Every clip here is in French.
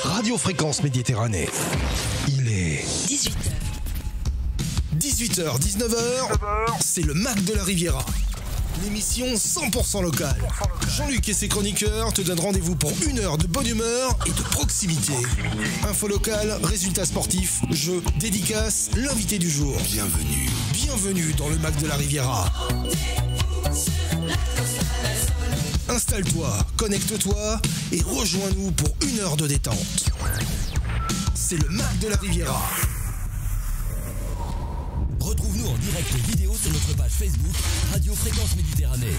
Radio Fréquence Méditerranée. Il est 18h. 18h, 19h, c'est le Mac de la Riviera. L'émission 100% locale. Jean-Luc et ses chroniqueurs te donnent rendez-vous pour une heure de bonne humeur et de proximité. Info locale, résultats sportifs, jeux, dédicaces, l'invité du jour. Bienvenue dans le Mac de la Riviera. Installe-toi, connecte-toi et rejoins-nous pour une heure de détente. C'est le Mac de la Riviera. Retrouve-nous en direct vidéo sur notre page Facebook Radio Fréquence Méditerranée.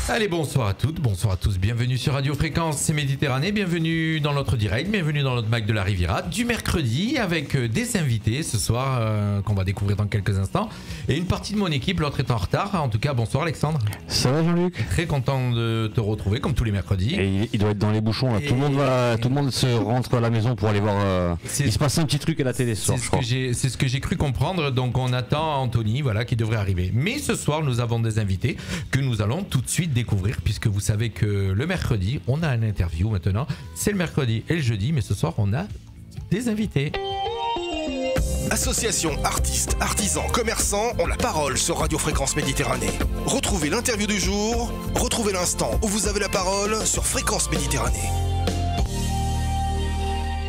Allez, bonsoir à toutes, bonsoir à tous, bienvenue sur Radio Fréquence Méditerranée, bienvenue dans notre direct, bienvenue dans notre Mac de la Riviera du mercredi avec des invités ce soir qu'on va découvrir dans quelques instants et une partie de mon équipe, l'autre est en retard, en tout cas bonsoir Alexandre. Ça va Jean-Luc? Très content de te retrouver comme tous les mercredis. Et il doit être dans les bouchons là. Tout le monde se rentre à la maison pour aller voir. Il se passe un petit truc à la télé ce soir. C'est ce que j'ai cru comprendre, donc on attend Anthony voilà, qui devrait arriver. Mais ce soir nous avons des invités que nous allons tout de suite découvrir puisque vous savez que le mercredi on a une interview maintenant, c'est le mercredi et le jeudi, mais ce soir on a des invités. Associations, artistes, artisans, commerçants ont la parole sur Radio Fréquence Méditerranée. Retrouvez l'interview du jour, retrouvez l'instant où vous avez la parole sur Fréquence Méditerranée.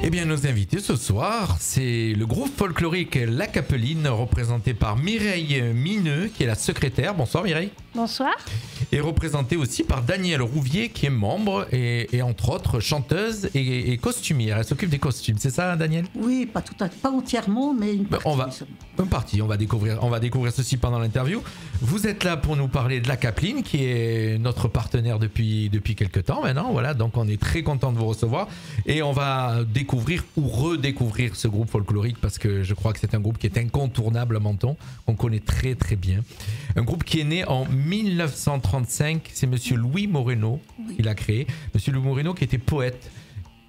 Eh bien, nos invités ce soir, c'est le groupe folklorique La Capeline, représenté par Mireille Mineux, qui est la secrétaire. Bonsoir Mireille. Bonsoir. Et représenté aussi par Danielle Rouvier, qui est membre et entre autres chanteuse et costumière. Elle s'occupe des costumes, c'est ça Danielle? Oui, pas entièrement, mais une partie. On va découvrir ceci pendant l'interview. Vous êtes là pour nous parler de La Capeline, qui est notre partenaire depuis quelques temps maintenant. Voilà, donc on est très content de vous recevoir. Et on va découvrir ou redécouvrir ce groupe folklorique parce que je crois que c'est un groupe qui est incontournable à Menton, qu'on connaît très très bien. Un groupe qui est né en 1935, c'est monsieur Louis Moreno qui l'a créé. Monsieur Louis Moreno qui était poète,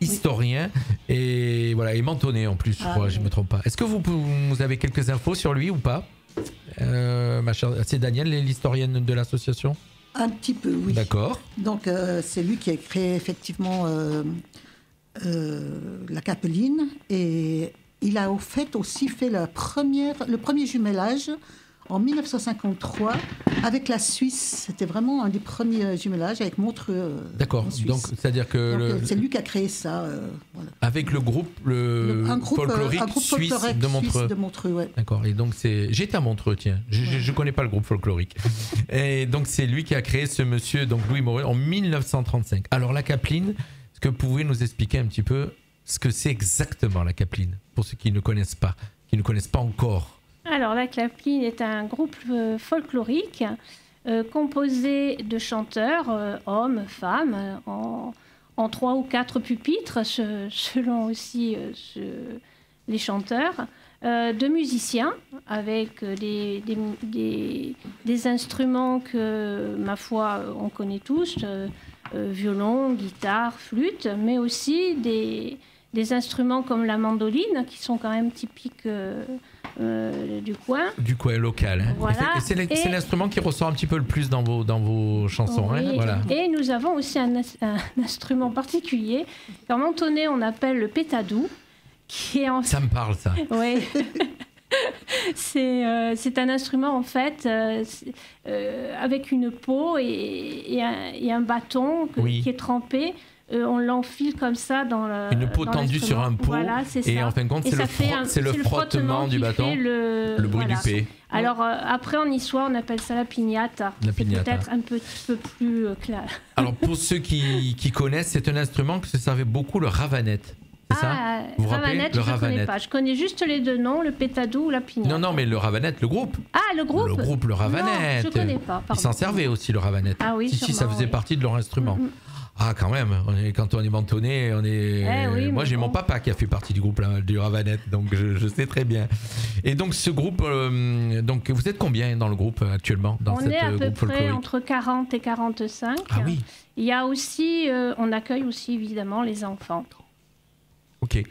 historien et voilà, et mentonné en plus, je crois, je ne me trompe pas. Est-ce que vous avez quelques infos sur lui ou pas? Ma chère, c'est Danielle, l'historienne de l'association? Un petit peu, oui. D'accord. Donc c'est lui qui a créé effectivement La Capeline et il a au fait aussi fait le premier jumelage en 1953 avec la Suisse. C'était vraiment un des premiers jumelages avec Montreux. D'accord. Donc c'est-à-dire que c'est lui qui a créé ça. Voilà. Avec le groupe folklorique suisse de Montreux. Ouais. D'accord. Et donc j'étais à Montreux, tiens. Je connais pas le groupe folklorique. Et donc c'est lui qui a créé ce monsieur, donc Louis Moreno, en 1935. Alors La Capeline, est-ce que vous pouvez nous expliquer un petit peu ce que c'est exactement La Capeline pour ceux qui ne connaissent pas encore? Alors, La Capeline est un groupe folklorique composé de chanteurs, hommes, femmes, en 3 ou 4 pupitres, selon aussi les chanteurs, de musiciens avec des instruments que, ma foi, on connaît tous, violon, guitare, flûte, mais aussi des instruments comme la mandoline, qui sont quand même typiques du coin. Du coin local. Hein. Voilà. Et c'est l'instrument qui ressort un petit peu le plus dans vos chansons. Oui. Hein. Voilà. Et nous avons aussi un instrument particulier qu'en mentonné on appelle le pétadou, qui est Ça me parle, ça. Oui. C'est un instrument en fait avec une peau et un bâton qui est trempé. On l'enfile comme ça dans une peau tendue sur un pot, voilà, et en fin de compte c'est le frottement du bâton, le bruit du P. Alors après en histoire on appelle ça la pignata. Peut-être un petit peu plus clair. Alors pour ceux qui connaissent, c'est un instrument que se servait beaucoup le ravanette. C'est ça? Vous vous rappelez? Ravanette, je ne connais pas. Je connais juste les deux noms, le pétadou ou la pignata. Non, mais le ravanette, le groupe. Ah, le groupe? Le groupe, le ravanette. Non, je ne connais pas. Ils s'en servaient aussi, le ravanette. Ah oui, si, ça faisait partie de leur instrument. Ah, quand même, quand on est mentonné, moi j'ai mon papa qui a fait partie du groupe du ravanette, donc je sais très bien. Et donc ce groupe, donc vous êtes combien dans le groupe actuellement dans On est à peu près entre 40 et 45. Ah oui. Il y a aussi, on accueille aussi évidemment les enfants. Ok.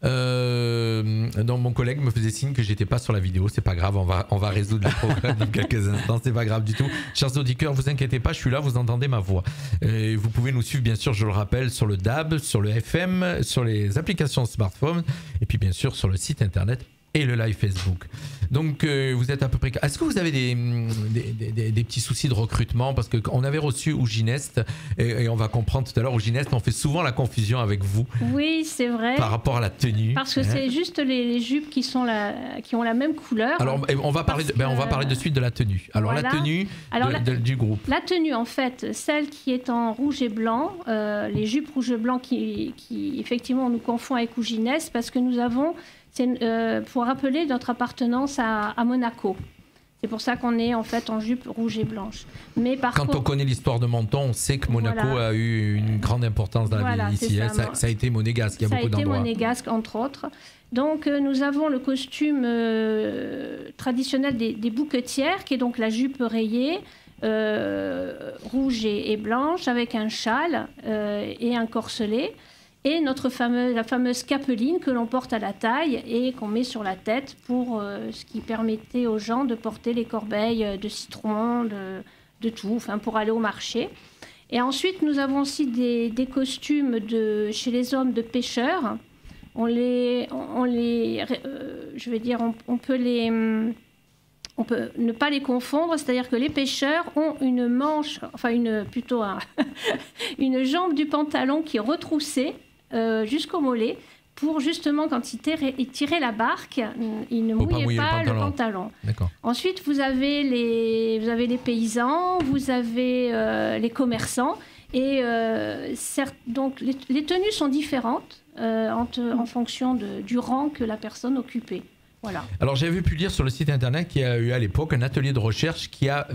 Donc mon collègue me faisait signe que j'étais pas sur la vidéo, c'est pas grave, on va résoudre le problème dans quelques instants, c'est pas grave du tout. Chers auditeurs, vous inquiétez pas, je suis là, vous entendez ma voix. Vous pouvez nous suivre bien sûr, je le rappelle, sur le DAB, sur le FM, sur les applications smartphone et puis bien sûr sur le site internet et le live Facebook. Donc vous êtes à peu près... Est-ce que vous avez des petits soucis de recrutement? Parce qu'on avait reçu Ouginest et on va comprendre tout à l'heure, Ouginest, on fait souvent la confusion avec vous. Oui, c'est vrai. Par rapport à la tenue. Parce que c'est juste les jupes qui ont la même couleur. Alors on va parler de suite de la tenue. Alors voilà. La tenue du groupe. La tenue en fait, celle qui est en rouge et blanc, les jupes rouge et blanc qui effectivement on nous confond avec Ouginest parce que nous avons... C'est pour rappeler notre appartenance à Monaco. C'est pour ça qu'on est en fait en jupe rouge et blanche. Mais quand on connaît l'histoire de Menton, on sait que Monaco a eu une grande importance dans la vie ici. Ça a été monégasque, il y a beaucoup d'endroits. Ça a été monégasque entre autres. Donc nous avons le costume traditionnel des bouquetières, qui est donc la jupe rayée, rouge et blanche, avec un châle et un corselet. Et la fameuse capeline que l'on porte à la taille et qu'on met sur la tête pour ce qui permettait aux gens de porter les corbeilles de citron, de tout, enfin pour aller au marché. Et ensuite, nous avons aussi des costumes chez les hommes de pêcheurs. On peut ne pas les confondre, c'est-à-dire que les pêcheurs ont une manche, enfin une jambe du pantalon qui est retroussée jusqu'au mollet pour justement quand ils tiraient la barque, ils ne mouillaient pas le pantalon. Ensuite, vous avez les paysans, vous avez les commerçants et donc les tenues sont différentes en fonction du rang que la personne occupait. Voilà. Alors j'avais pu lire sur le site internet qu'il y a eu à l'époque un atelier de recherche qui a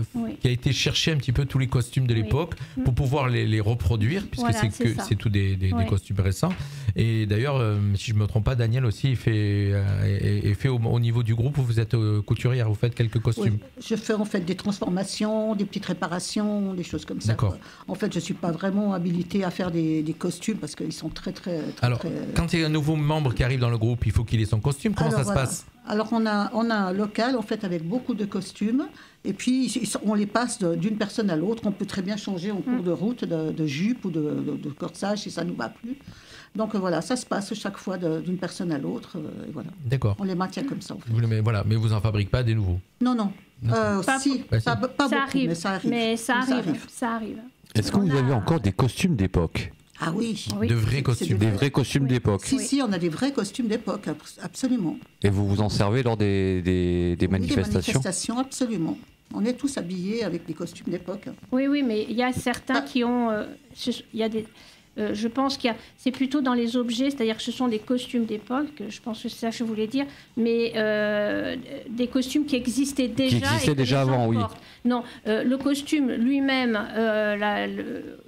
été chercher un petit peu tous les costumes de l'époque pour pouvoir les reproduire puisque c'est tous des costumes récents. Et d'ailleurs, si je ne me trompe pas, Daniel aussi est fait au niveau du groupe où vous êtes couturière, vous faites quelques costumes. Oui. Je fais en fait des transformations, des petites réparations, des choses comme ça. D'accord. En fait, je ne suis pas vraiment habilitée à faire des costumes parce qu'ils sont très. Alors, quand il y a un nouveau membre qui arrive dans le groupe, il faut qu'il ait son costume. Comment ça se passe ? Alors on a un local en fait avec beaucoup de costumes et puis on les passe d'une personne à l'autre. On peut très bien changer en cours de route de jupe ou de corsage si ça nous va plus. Donc voilà, ça se passe chaque fois d'une personne à l'autre. Et voilà. D'accord. On les maintient comme ça. En fait. Mais vous en fabriquez pas des nouveaux? Non. Pas beaucoup, mais ça arrive. Est-ce que vous avez encore des costumes d'époque? Ah oui. De vrais costumes. Des vrais costumes d'époque. Si, on a des vrais costumes d'époque, absolument. Et vous vous en servez lors des manifestations? Des manifestations, absolument. On est tous habillés avec des costumes d'époque. Oui, mais il y a certains qui ont... je pense c'est plutôt dans les objets, c'est-à-dire que ce sont des costumes d'époque, je pense que c'est ça que je voulais dire, mais des costumes qui existaient déjà. Qui existaient déjà avant, oui. Non, le costume lui-même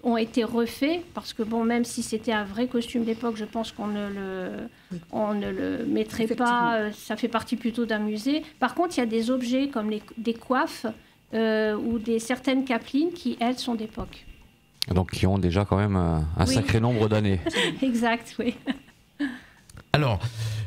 ont été refaits, parce que bon, même si c'était un vrai costume d'époque, je pense qu'on ne le mettrait pas, ça fait partie plutôt d'un musée. Par contre, il y a des objets comme des coiffes ou certaines capelines qui, elles, sont d'époque. Donc qui ont déjà quand même un sacré nombre d'années. Exact, oui. Alors,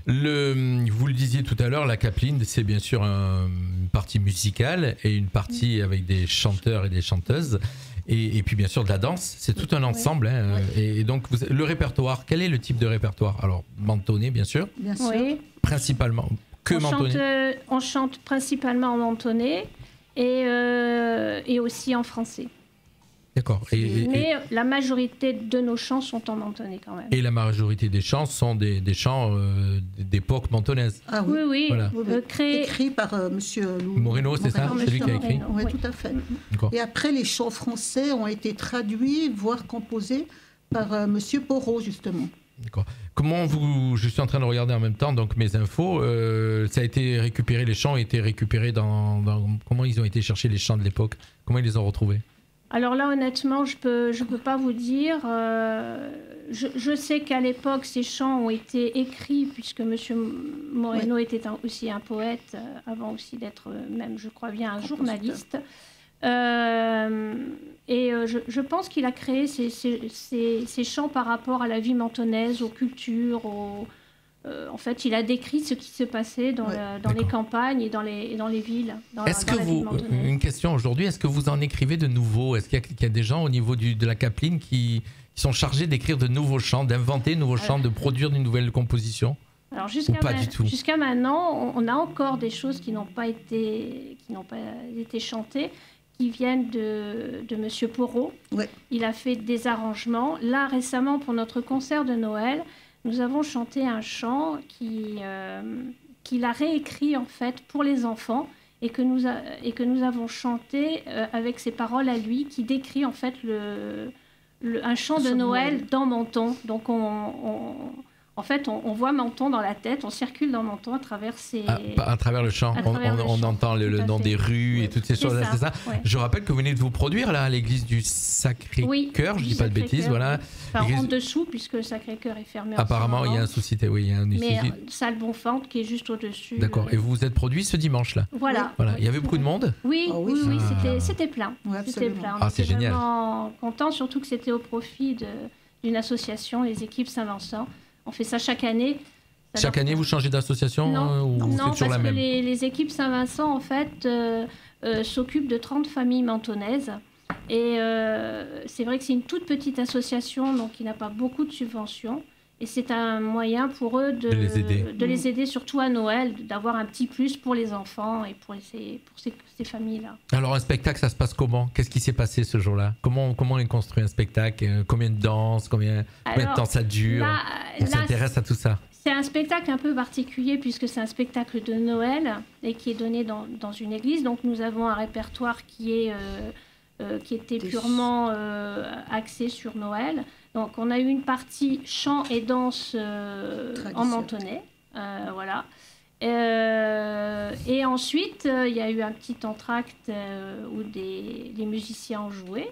vous le disiez tout à l'heure, la capeline, c'est bien sûr une partie musicale et une partie avec des chanteurs et des chanteuses. Et puis bien sûr de la danse, c'est tout un ensemble. Hein, et donc le répertoire, quel est le type de répertoire? Alors, mentonné bien sûr. Bien sûr. Oui. Principalement, mentonné. On chante principalement en mentonné et aussi en français. D'accord. Mais la majorité de nos chants sont en mentonné quand même. Et la majorité des chants sont des chants d'époque mentonnaise. Ah oui. Oui. Voilà. Écrit par M. Moreno, c'est ça? C'est lui qui a écrit? Oui, tout à fait. Et après, les chants français ont été traduits, voire composés par M. Porot, justement. D'accord. Je suis en train de regarder en même temps donc mes infos. Ça a été récupéré, les chants ont été récupérés comment ils ont été cherchés les chants de l'époque? Comment ils les ont retrouvés? Alors là, honnêtement, je peux pas vous dire. Je sais qu'à l'époque, ces chants ont été écrits, puisque M. Moreno était aussi un poète, avant aussi d'être même, je crois bien, un journaliste. Je pense qu'il a créé ces chants par rapport à la vie mentonnaise, aux cultures, en fait, il a décrit ce qui se passait dans les campagnes et dans les villes. Une question aujourd'hui, est-ce que vous en écrivez de nouveaux? Est-ce qu'il y a des gens au niveau de la Capeline qui sont chargés d'écrire de nouveaux chants, d'inventer de nouveaux chants, de produire une nouvelle composition? Alors jusqu'à maintenant, on a encore des choses qui n'ont pas été chantées, qui viennent de Monsieur Porot. Ouais. Il a fait des arrangements. Là, récemment, pour notre concert de Noël, nous avons chanté un chant qu'il a réécrit en fait pour les enfants et que nous avons chanté avec ses paroles à lui, qui décrit en fait un chant de Noël dans Menton. Donc en fait, on voit Menton dans la tête, on circule dans Menton à travers à travers le chant. On entend le nom des rues et toutes ces choses-là, c'est ça. Ouais. Je rappelle que vous venez de vous produire là à l'église du Sacré-Cœur, je dis pas de bêtises, voilà. Enfin, en dessous, puisque le Sacré-Cœur est fermé. Apparemment, il y a un souci, il y a un mais salle Bonfante qui est juste au-dessus. D'accord. Et vous vous êtes produit ce dimanche-là. Voilà. Il y avait beaucoup de monde. Oui, c'était plein. C'était plein. On était génial. Vraiment contents, surtout que c'était au profit d'une association, les équipes Saint-Vincent. On fait ça chaque année. Chaque année, vous changez d'association? Non, parce que les équipes Saint-Vincent, en fait, s'occupent de 30 familles mentonnaises. Et c'est vrai que c'est une toute petite association, donc il n'a pas beaucoup de subventions. Et c'est un moyen pour eux de les aider, surtout à Noël, d'avoir un petit plus pour les enfants et pour ces familles-là. Alors, un spectacle, ça se passe comment? Qu'est-ce qui s'est passé ce jour-là? Comment on construit un spectacle? Combien de danses? Combien de temps ça dure? On s'intéresse à tout ça. C'est un spectacle un peu particulier puisque c'est un spectacle de Noël et qui est donné dans une église. Donc, nous avons un répertoire qui était purement axé sur Noël. Donc, on a eu une partie chant et danse en mentonnais, voilà. Et ensuite, il y a eu un petit entracte où les musiciens ont joué.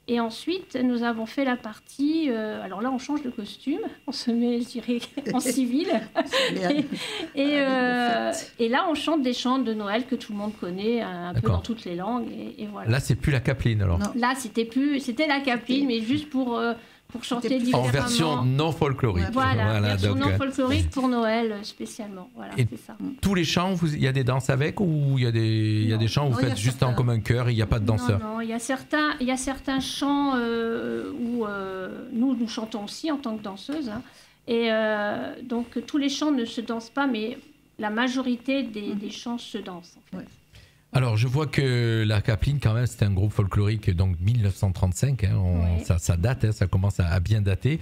Et ensuite, nous avons fait la partie... alors là, on change de costume. On se met, je dirais, en civil. et là, on chante des chants de Noël que tout le monde connaît, un peu dans toutes les langues. Et voilà. Là, c'est plus la Capeline, alors? Non. Là, c'était la Capeline, mais juste pour chanter différemment. En version non folklorique. Voilà, version non folklorique pour Noël spécialement. Voilà, c'est ça. Tous les chants, il y a des danses avec, ou il y a des chants où vous faites juste comme un chœur et il n'y a pas de danseur? Non, il y a certains chants où nous chantons aussi en tant que danseuses. Hein, et donc, tous les chants ne se dansent pas, mais la majorité des chants se dansent, en fait. Ouais. Alors, je vois que la Capeline, quand même, c'était un groupe folklorique, donc 1935, hein, ça date, hein, ça commence à bien dater.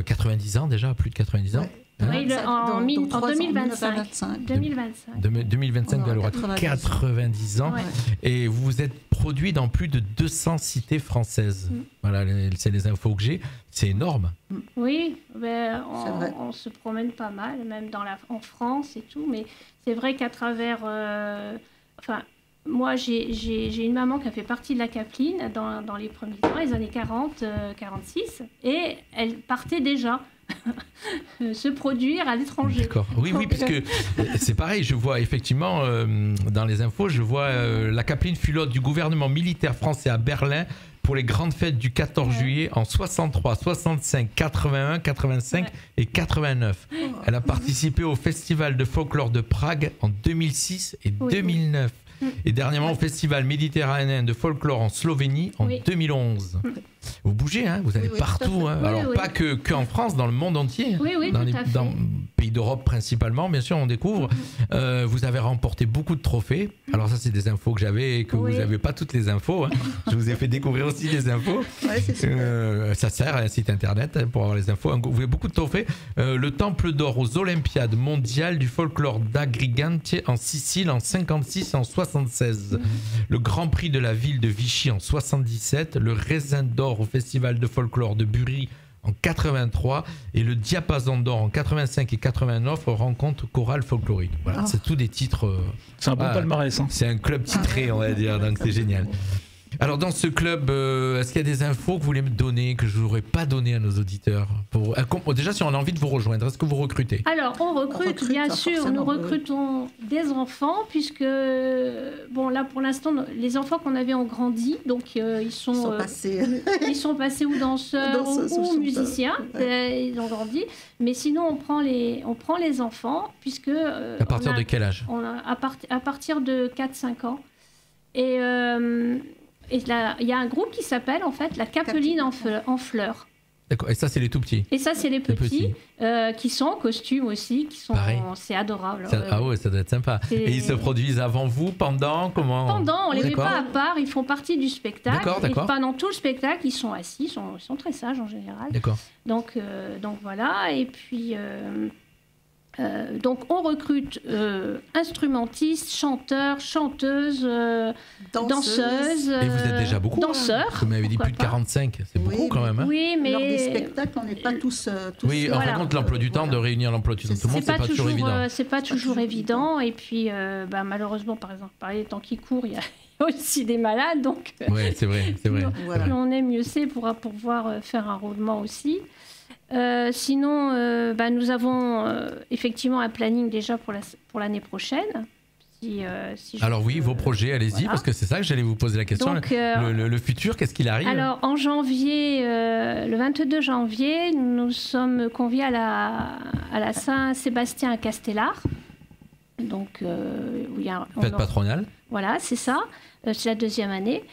90 ans déjà, plus de 90 ans. Ouais. Hein, oui, en 2025. 2025, elle aura 90 ans. Ouais. Et vous vous êtes produit dans plus de 200 cités françaises. Voilà, c'est les infos que j'ai. C'est énorme. Oui, on se promène pas mal, même en France et tout. Mais c'est vrai qu'à travers... moi, j'ai une maman qui a fait partie de la Capeline dans les premiers temps, les années 40, 46, et elle partait déjà se produire à l'étranger. D'accord. Oui, parce que c'est pareil, je vois effectivement dans les infos, je vois la Capeline fut l'hôte du gouvernement militaire français à Berlin pour les grandes fêtes du 14 juillet en 63, 65, 81, 85 et 89. Elle a participé au Festival de folklore de Prague en 2006 et 2009. Et dernièrement au Festival méditerranéen de folklore en Slovénie en 2011. Vous bougez, hein, vous allez partout. Hein. Alors pas que en France, dans le monde entier. Dans les pays d'Europe principalement, bien sûr, on découvre. Vous avez remporté beaucoup de trophées. Alors ça, c'est des infos que j'avais et que vous n'avez pas toutes les infos. Hein. Je vous ai fait découvrir aussi des infos. Ça sert à un site internet pour avoir les infos. Vous avez beaucoup de trophées. Le Temple d'or aux Olympiades mondiales du folklore d'Agrigante en Sicile en 56 et en 76. Le Grand Prix de la ville de Vichy en 77. Le Raisin d'or au Festival de folklore de Bury en 83 et le Diapason d'or en 85 et 89 rencontre chorale folklorique. Voilà, c'est tous des titres. C'est un bon palmarès. Hein. C'est un club titré, on va dire, donc c'est génial. Alors dans ce club, est-ce qu'il y a des infos que vous voulez me donner, que je n'aurais pas donné à nos auditeurs déjà, si on a envie de vous rejoindre, est-ce que vous recrutez? Alors on recrute bien sûr, nous recrutons des enfants, puisque bon là pour l'instant les enfants qu'on avait ont grandi, donc ils sont passés ou danseurs ou musiciens, ils ont grandi, mais sinon on prend les enfants, puisque... à partir de quel âge? À partir de 4-5 ans. Et là, il y a un groupe qui s'appelle en fait la Capeline en fleurs. D'accord. Et ça, c'est les tout petits. Et ça, c'est les petits qui sont en costume aussi, c'est adorable. Ah ouais, ça doit être sympa. Et ils se produisent avant vous, pendant, comment? Pendant, on les met pas à part, ils font partie du spectacle. D'accord. Et pendant tout le spectacle, ils sont assis, ils sont très sages en général. D'accord. Donc voilà, et puis... donc on recrute instrumentistes, chanteurs, chanteuses, danseuses. Et vous êtes déjà beaucoup, danseurs. Vous m'avez dit plus de 45, c'est beaucoup quand même. Hein. Oui, mais lors des spectacles, on n'est pas tous. Oui, en fin de compte, l'emploi du temps, de réunir l'emploi du temps de tout le monde, c'est pas toujours évident. C'est pas toujours évident. Et puis, malheureusement, par exemple, par les temps qui courent, il y a aussi des malades, donc. Oui, c'est vrai. Plus on est, mieux c'est pour pouvoir faire un roulement aussi. Sinon, nous avons effectivement un planning déjà pour l'année prochaine. Alors oui, vos projets, allez-y, parce que c'est ça que j'allais vous poser la question. Donc, le futur, qu'est-ce qu'il arrive? Alors en janvier, le 22 janvier, nous sommes conviés à la Saint-Sébastien à Castellar. Donc, fête patronale. Voilà, c'est ça. C'est la deuxième année.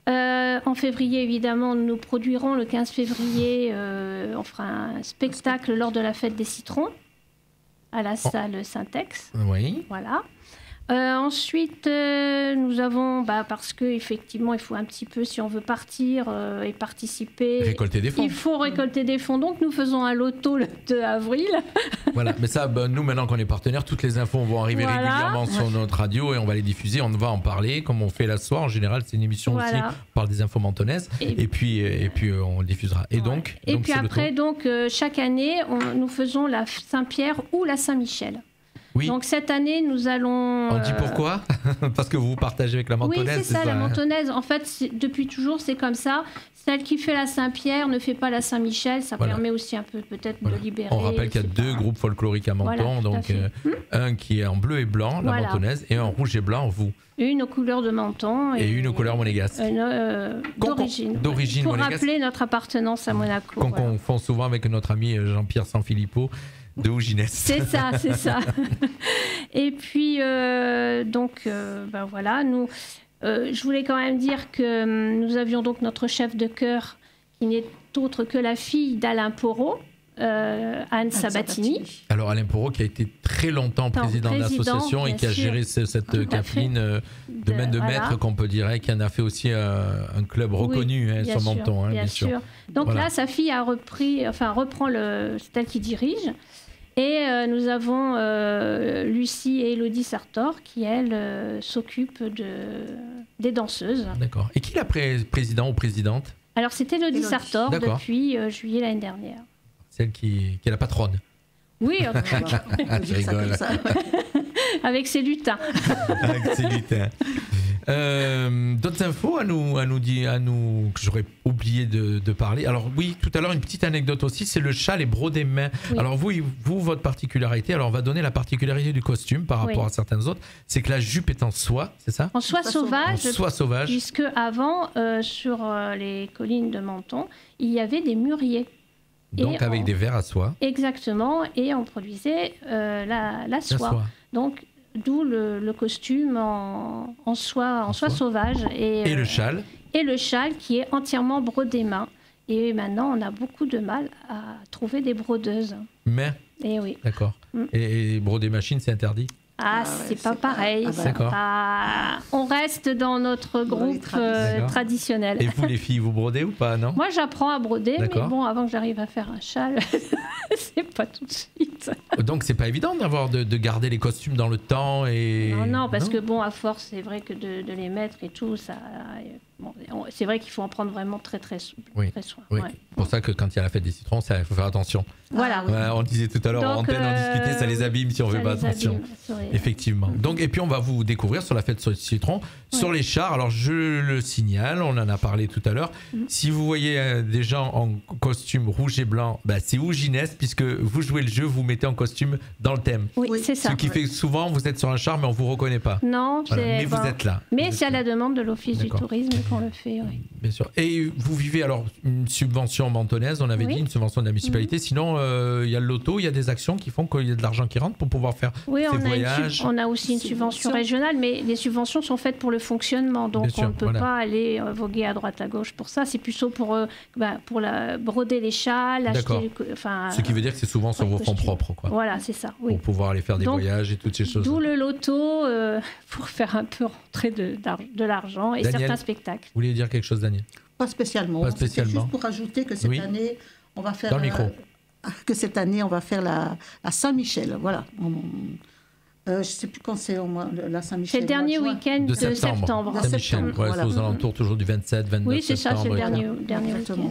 En février, évidemment, nous produirons le 15 février, on fera un spectacle lors de la fête des citrons à la salle Syntex. Oui. Voilà. Ensuite, nous avons, parce qu'effectivement, il faut un petit peu, si on veut partir et participer, récolter des fonds. Il faut récolter des fonds. Donc, nous faisons un loto le 2 avril. Voilà, mais ça, nous, maintenant qu'on est partenaires, toutes les infos vont arriver régulièrement sur notre radio et on va les diffuser, on va en parler, comme on fait la soir. En général, c'est une émission aussi, on parle des infos mentonnaises, et puis on le diffusera. Et donc puis après, chaque année, nous faisons la Saint-Pierre ou la Saint-Michel. Oui. Donc cette année, nous allons... On dit pourquoi? Parce que vous vous partagez avec la Mentonnaise. Oui, c'est ça, la Mentonnaise. En fait, depuis toujours, c'est comme ça. Celle qui fait la Saint-Pierre ne fait pas la Saint-Michel. Ça permet aussi un peu peut-être de libérer. On rappelle qu'il y a deux groupes folkloriques à Menton. Donc un qui est en bleu et blanc, la Mentonnaise, et en rouge et blanc, vous. Une aux couleurs de Menton. Et une aux couleurs monégasques. D'origine. D'origine pour monégasque. rappeler notre appartenance à Monaco. Qu'on confond souvent avec notre ami Jean-Pierre Sanfilippo de Ouginès. C'est ça. Et puis, voilà, nous, je voulais quand même dire que nous avions donc notre chef de chœur qui n'est autre que la fille d'Alain Porot, Anne Sabatini. Alors Alain Porot qui a été très longtemps président de l'association et qui a géré cette Capeline de maître qu'on peut dire, qui en a fait aussi un club reconnu sur Menton. Bien sûr. Donc là, sa fille reprend c'est elle qui dirige. Et nous avons Lucie et Élodie Sartor qui, elles, s'occupent des danseuses. D'accord. Et qui est la président ou présidente? Alors, c'est Élodie Sartor depuis juillet l'année dernière. Celle qui est la patronne. Oui, je rigole. Avec ses lutins. D'autres infos à nous que j'aurais oublié de parler. Alors oui, tout à l'heure une petite anecdote aussi, c'est le châle et brodé main. Oui. Alors vous, votre particularité, alors on va donner la particularité du costume par rapport à certaines autres, c'est que la jupe est en soie, c'est ça? En soie sauvage. En soie sauvage. Puisque avant, sur les collines de Menton, il y avait des muriers. Donc avec des vers à soie. Exactement, et on produisait la soie. Donc d'où le costume en soie sauvage. Et le châle. Et le châle qui est entièrement brodé main. Et maintenant, on a beaucoup de mal à trouver des brodeuses. Mais Et oui. D'accord. Et broder machine, c'est interdit? C'est pas pareil. D'accord. On reste dans notre groupe traditionnel. Et vous, les filles, vous brodez ou pas, non? Moi, j'apprends à broder, mais bon, avant que j'arrive à faire un châle, c'est pas tout de suite. Donc, c'est pas évident de garder les costumes dans le temps et... Non, parce que bon, à force, c'est vrai que de les mettre et tout, ça... Bon, c'est vrai qu'il faut en prendre vraiment très, très soin. Oui. pour ça que quand il y a la fête des citrons, il faut faire attention. Voilà. On disait tout à l'heure en antenne, on discutait, ça les abîme si on ne fait pas attention. Effectivement. Donc, et puis on va vous découvrir sur la fête des citrons, sur les chars. Alors je le signale, on en a parlé tout à l'heure. Si vous voyez des gens en costume rouge et blanc, c'est Ouginès, puisque vous jouez le jeu, vous mettez en costume dans le thème. Oui, c'est ça. Ce qui fait que souvent vous êtes sur un char, mais on ne vous reconnaît pas. Non, mais vous êtes là. Mais c'est à la demande de l'Office du tourisme qu'on le fait. Oui. Bien sûr. Et vous vivez alors une subvention mentonnaise, on avait dit, une subvention de la municipalité. Sinon, il y a le loto, il y a des actions qui font qu'il y a de l'argent qui rentre pour pouvoir faire ces voyages. On a aussi une subvention régionale, mais les subventions sont faites pour le fonctionnement. Donc on ne peut pas aller voguer à droite à gauche pour ça. C'est plutôt pour broder les châles, acheter. Ce qui veut dire que c'est souvent sur vos fonds propres. Quoi. Voilà, c'est ça. Oui. Pour pouvoir aller faire des voyages et toutes ces choses. D'où le loto pour faire un peu rentrer de l'argent et Daniel, certains spectacles. Vous voulez dire quelque chose, Daniel? Pas spécialement. C'est juste pour ajouter que cette année, on va faire. Dans le micro. Que cette année, on va faire la Saint-Michel. Voilà. Je ne sais plus quand c'est la Saint-Michel. C'est le dernier week-end de septembre. Saint-Michel, c'est aux alentours toujours du 27, 29 septembre. Oui, c'est ça, c'est le dernier week-end.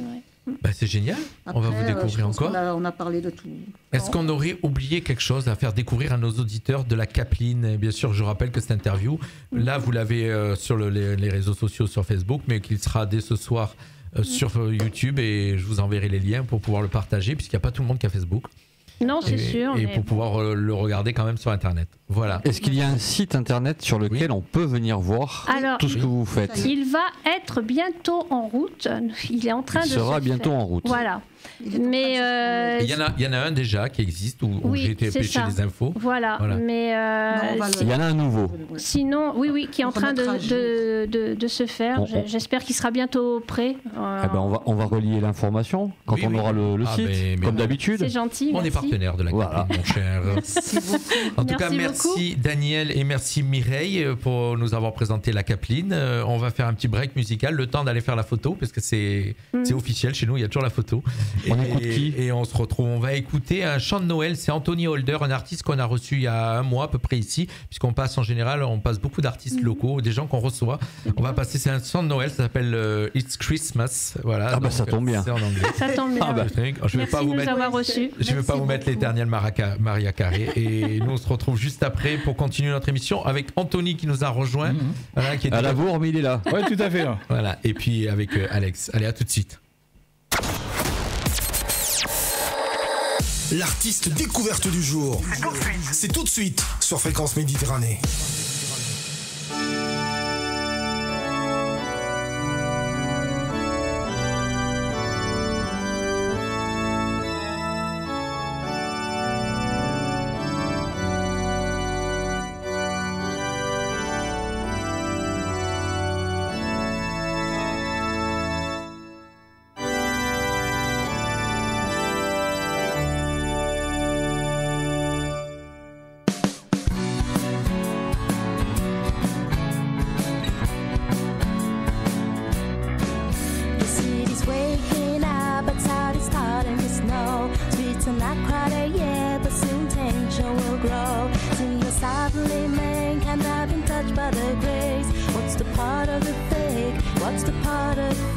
C'est génial. Après, on va vous découvrir encore. On a parlé de tout. Est-ce qu'on aurait oublié quelque chose à faire découvrir à nos auditeurs de la Capeline? Et bien sûr, je rappelle que cette interview, là, vous l'avez sur les réseaux sociaux, sur Facebook, mais qu'il sera dès ce soir sur YouTube, et je vous enverrai les liens pour pouvoir le partager, puisqu'il n'y a pas tout le monde qui a Facebook. Non, c'est sûr. Et pour pouvoir le regarder quand même sur Internet. Voilà. Est-ce qu'il y a un site Internet sur lequel on peut venir voir tout ce que vous faites? Il va être bientôt en route. Il est en train de se faire. Il sera bientôt en route. Voilà. Mais il y en a un déjà qui existe où j'ai été pêcher des infos. Voilà. Mais il y en a un nouveau. Sinon, qui est en train de se faire. J'espère qu'il sera bientôt prêt. On va relier l'information quand on aura le site, comme d'habitude. C'est gentil. On est partenaire de la Capeline, mon cher. Merci beaucoup. En tout cas, merci Daniel et merci Mireille pour nous avoir présenté la Capeline. On va faire un petit break musical, le temps d'aller faire la photo, parce que c'est officiel chez nous, il y a toujours la photo. On écoute qui ? Et on se retrouve, on va écouter un chant de Noël, c'est Anthony Holder, un artiste qu'on a reçu il y a un mois à peu près ici, puisqu'on passe en général, on passe beaucoup d'artistes locaux, des gens qu'on reçoit. On va passer, c'est un chant de Noël, ça s'appelle It's Christmas. Voilà, donc, ça tombe bien. C'est en anglais. Ça tombe bien. Je ne vais pas vous mettre l'éternel Maria Carré, et nous on se retrouve juste après pour continuer notre émission avec Anthony qui nous a rejoint. Voilà, qui est à la bourre, mais il est là. Oui, tout à fait. Voilà, et puis avec Alex. Allez, à tout de suite. L'artiste découverte du jour. C'est tout de suite sur Fréquence Méditerranée. Celebrate.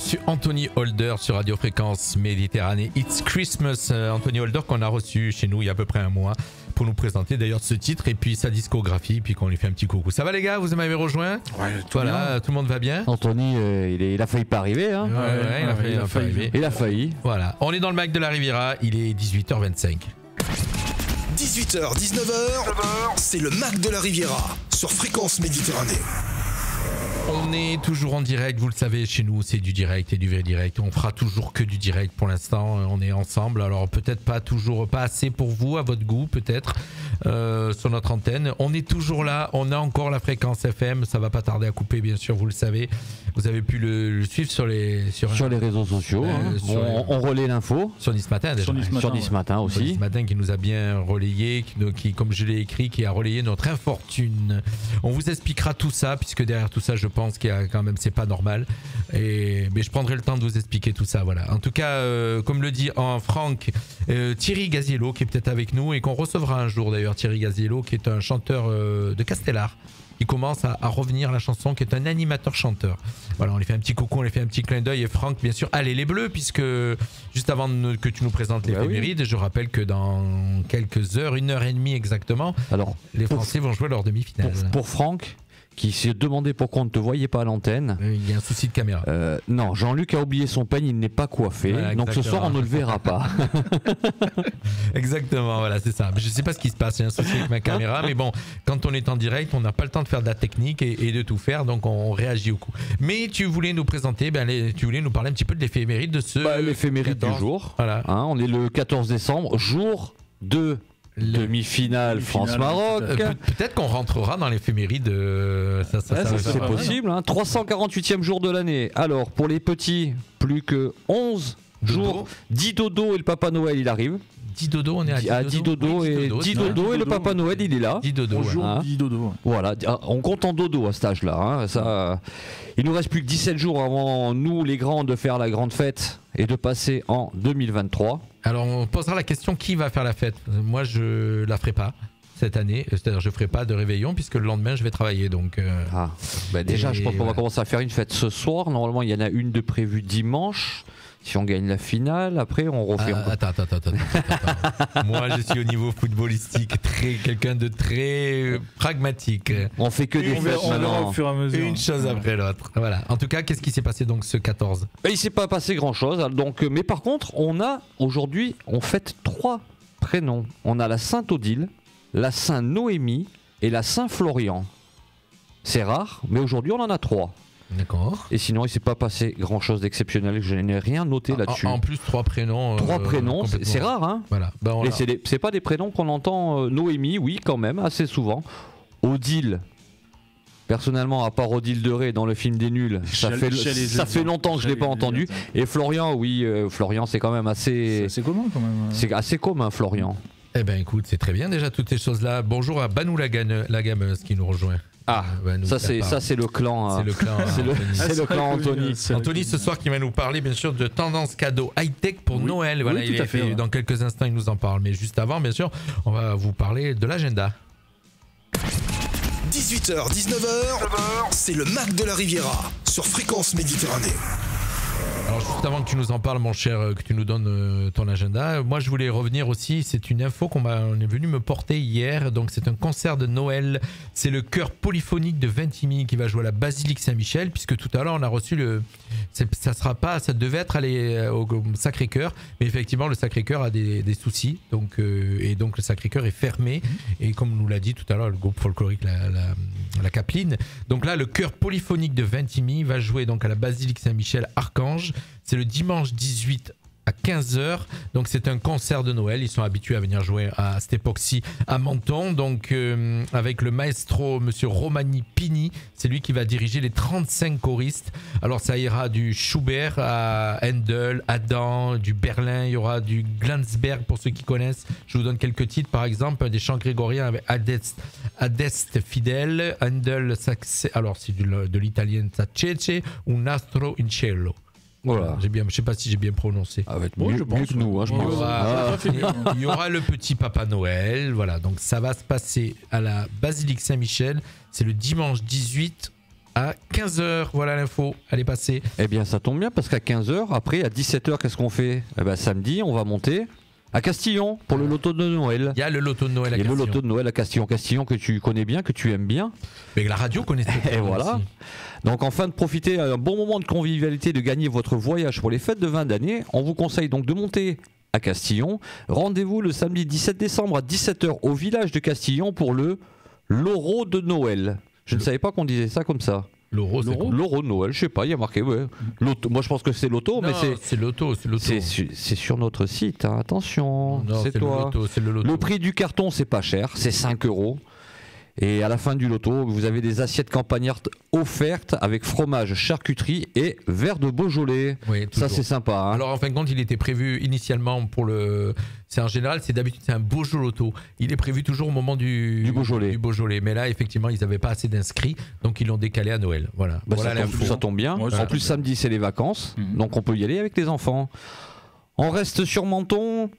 Monsieur Anthony Holder sur Radio Fréquence Méditerranée. It's Christmas. Anthony Holder qu'on a reçu chez nous il y a à peu près un mois pour nous présenter d'ailleurs ce titre et puis sa discographie, puis qu'on lui fait un petit coucou. Ça va les gars, vous m'avez rejoint? Ouais, voilà, tout le monde va bien? Anthony, il a failli pas arriver. Hein. Il a failli. Il a failli. Voilà, on est dans le Mac de la Riviera, il est 18h25. 18h, 19h, c'est le Mac de la Riviera sur Fréquence Méditerranée. On est toujours en direct, vous le savez, chez nous c'est du direct et du vrai direct. On fera toujours que du direct pour l'instant, on est ensemble. Alors peut-être pas assez pour vous, à votre goût peut-être, sur notre antenne. On est toujours là, on a encore la fréquence FM, ça va pas tarder à couper bien sûr, vous le savez. Vous avez pu le suivre sur les réseaux sociaux. On relaie l'info. Sur Nice Matin déjà. Sur Nice Matin aussi. Nice Matin qui nous a bien relayé, qui comme je l'ai écrit, qui a relayé notre infortune. On vous expliquera tout ça, puisque derrière tout ça, je pense qu'il y a quand même, c'est pas normal. Mais je prendrai le temps de vous expliquer tout ça. Voilà. En tout cas, comme le dit Franck, Thierry Gaziello qui est peut-être avec nous et qu'on recevra un jour d'ailleurs. Thierry Gaziello qui est un chanteur de Castellar. Il commence à revenir à la chanson, qui est un animateur-chanteur. Voilà, on lui fait un petit coucou, on lui fait un petit clin d'œil. Et Franck, bien sûr, allez les Bleus, puisque juste avant que tu nous présentes l'éphéméride, oui. Je rappelle que dans quelques heures, 1h30 exactement, alors, les Français vont jouer leur demi-finale. Pour Franck, qui s'est demandé pourquoi on ne te voyait pas à l'antenne. Il y a un souci de caméra. Non, Jean-Luc a oublié son peigne, il n'est pas coiffé. Voilà, donc ce soir, on ne le verra pas. Exactement, voilà, c'est ça. Je ne sais pas ce qui se passe, il y a un souci avec ma caméra, mais bon, quand on est en direct, on n'a pas le temps de faire de la technique et de tout faire, donc on réagit au coup. Mais tu voulais nous présenter, tu voulais nous parler un petit peu de l'éphéméride de ce... l'éphéméride du jour. Voilà. Hein, on est le 14 décembre, jour de... demi-finale France-Maroc. Peut-être qu'on rentrera dans l'éphéméride. C'est possible. Hein. 348e jour de l'année. Alors, pour les petits, plus que 11 jours. 10 dodo et le Papa Noël, il arrive. 10 dodo, on est à 10 dodo. Et le Papa Noël, il est là. 10 dodo. Bonjour, hein. 10 dodo. Voilà, on compte en dodo à cet âge-là. Hein. Ça, il nous reste plus que 17 jours avant nous, les grands, de faire la grande fête et de passer en 2023. Alors on posera la question, qui va faire la fête? Moi je la ferai pas cette année, c'est-à-dire je ferai pas de réveillon puisque le lendemain je vais travailler donc. Déjà je pense qu'on va commencer à faire une fête ce soir. Normalement il y en a une de prévue dimanche. Si on gagne la finale, après on refait. Attends. Moi je suis au niveau footballistique quelqu'un de très pragmatique. On fait que des fêtes maintenant. Au fur et à mesure. Une chose après l'autre. Voilà. En tout cas, qu'est-ce qui s'est passé donc ce 14? Il s'est pas passé grand-chose. Donc, mais par contre, aujourd'hui, on fête 3 prénoms. On a la Sainte Odile, la Sainte Noémie et la Saint Florian. C'est rare, mais aujourd'hui on en a 3. D'accord. Et sinon, il ne s'est pas passé grand-chose d'exceptionnel. Je n'ai rien noté là-dessus. En plus, 3 prénoms. 3 prénoms, c'est rare, hein. Voilà. Et c'est pas des prénoms qu'on entend. Noémie, oui, quand même, assez souvent. Odile. Personnellement, à part Odile de Ré dans le film des Nuls, ça fait longtemps que je ne l'ai pas entendu. Et Florian, oui, Florian, c'est quand même assez. C'est commun quand même. C'est assez commun, Florian. Eh ben, écoute, c'est très bien déjà toutes ces choses-là. Bonjour à Banou la gameuse qui nous rejoint. Ça c'est le clan. C'est le clan. C'est le clan Anthony. Anthony ce soir qui va nous parler bien sûr de tendance cadeau high-tech pour Noël. Voilà, oui, tout à fait. Dans quelques instants il nous en parle. Mais juste avant, bien sûr, on va vous parler de l'agenda. 18h, 19h, c'est le Mac de la Riviera sur Fréquence Méditerranée. Alors juste avant que tu nous en parles mon cher, que tu nous donnes ton agenda, moi je voulais revenir aussi, c'est une info qu'on est venu me porter hier, donc c'est un concert de Noël, c'est le chœur polyphonique de Vintimille qui va jouer à la Basilique Saint-Michel, puisque tout à l'heure on a reçu ça devait être allé au Sacré-Cœur, mais effectivement le Sacré-Cœur a des soucis, donc le Sacré-Cœur est fermé, et comme nous l'a dit tout à l'heure le groupe folklorique la Capeline, donc là le chœur polyphonique de Vintimille va jouer donc à la Basilique Saint-Michel Archange. C'est le dimanche 18 à 15h, donc c'est un concert de Noël. Ils sont habitués à venir jouer à cette époque-ci à Menton, donc avec le maestro monsieur Romani Pini, c'est lui qui va diriger les 35 choristes. Alors ça ira du Schubert à Handel, Adam, du Berlin, il y aura du Glanzberg pour ceux qui connaissent. Je vous donne quelques titres, par exemple des chants grégoriens avec Adeste Fidel, Handel, alors c'est de l'italien Sacece ou Nastro in Cielo. Voilà. Je ne sais pas si j'ai bien prononcé. Mieux que nous, hein, je pense. Il y aura le petit Papa Noël. Voilà, donc ça va se passer à la Basilique Saint-Michel. C'est le dimanche 18 à 15h. Voilà l'info, elle est passée. Eh bien, ça tombe bien parce qu'à 15h, après, à 17h, qu'est-ce qu'on fait? Eh ben, samedi, on va monter à Castillon pour le loto de Noël. Il y a le loto de Noël à Castillon. Il y a le loto de Noël à Castillon. Castillon que tu connais bien, que tu aimes bien. Mais la radio connaît très bien. Et voilà. Aussi. Donc, enfin, de profiter un bon moment de convivialité, de gagner votre voyage pour les fêtes de 20 d'année, on vous conseille donc de monter à Castillon. Rendez-vous le samedi 17 décembre à 17h au village de Castillon pour le Loro de Noël. Je ne savais pas qu'on disait ça comme ça. Loro de Noël, je sais pas, il y a marqué. Ouais. Moi, je pense que c'est l'auto, mais c'est l'auto. C'est sur notre site, hein. Attention, non, c'est toi. Le loto. Le prix du carton, c'est pas cher, c'est 5 €. Et à la fin du loto, vous avez des assiettes campagnardes offertes avec fromage, charcuterie et verre de Beaujolais. Oui, ça, c'est sympa. Hein. Alors, en fin de compte, il était prévu initialement pour le. C'est en général, d'habitude, c'est un Beaujolais loto. Il est prévu toujours au moment du Beaujolais. Mais là, effectivement, ils n'avaient pas assez d'inscrits, donc ils l'ont décalé à Noël. Voilà. Ça tombe bien. Ouais, en plus, samedi, c'est les vacances, donc on peut y aller avec les enfants. On reste sur Menton.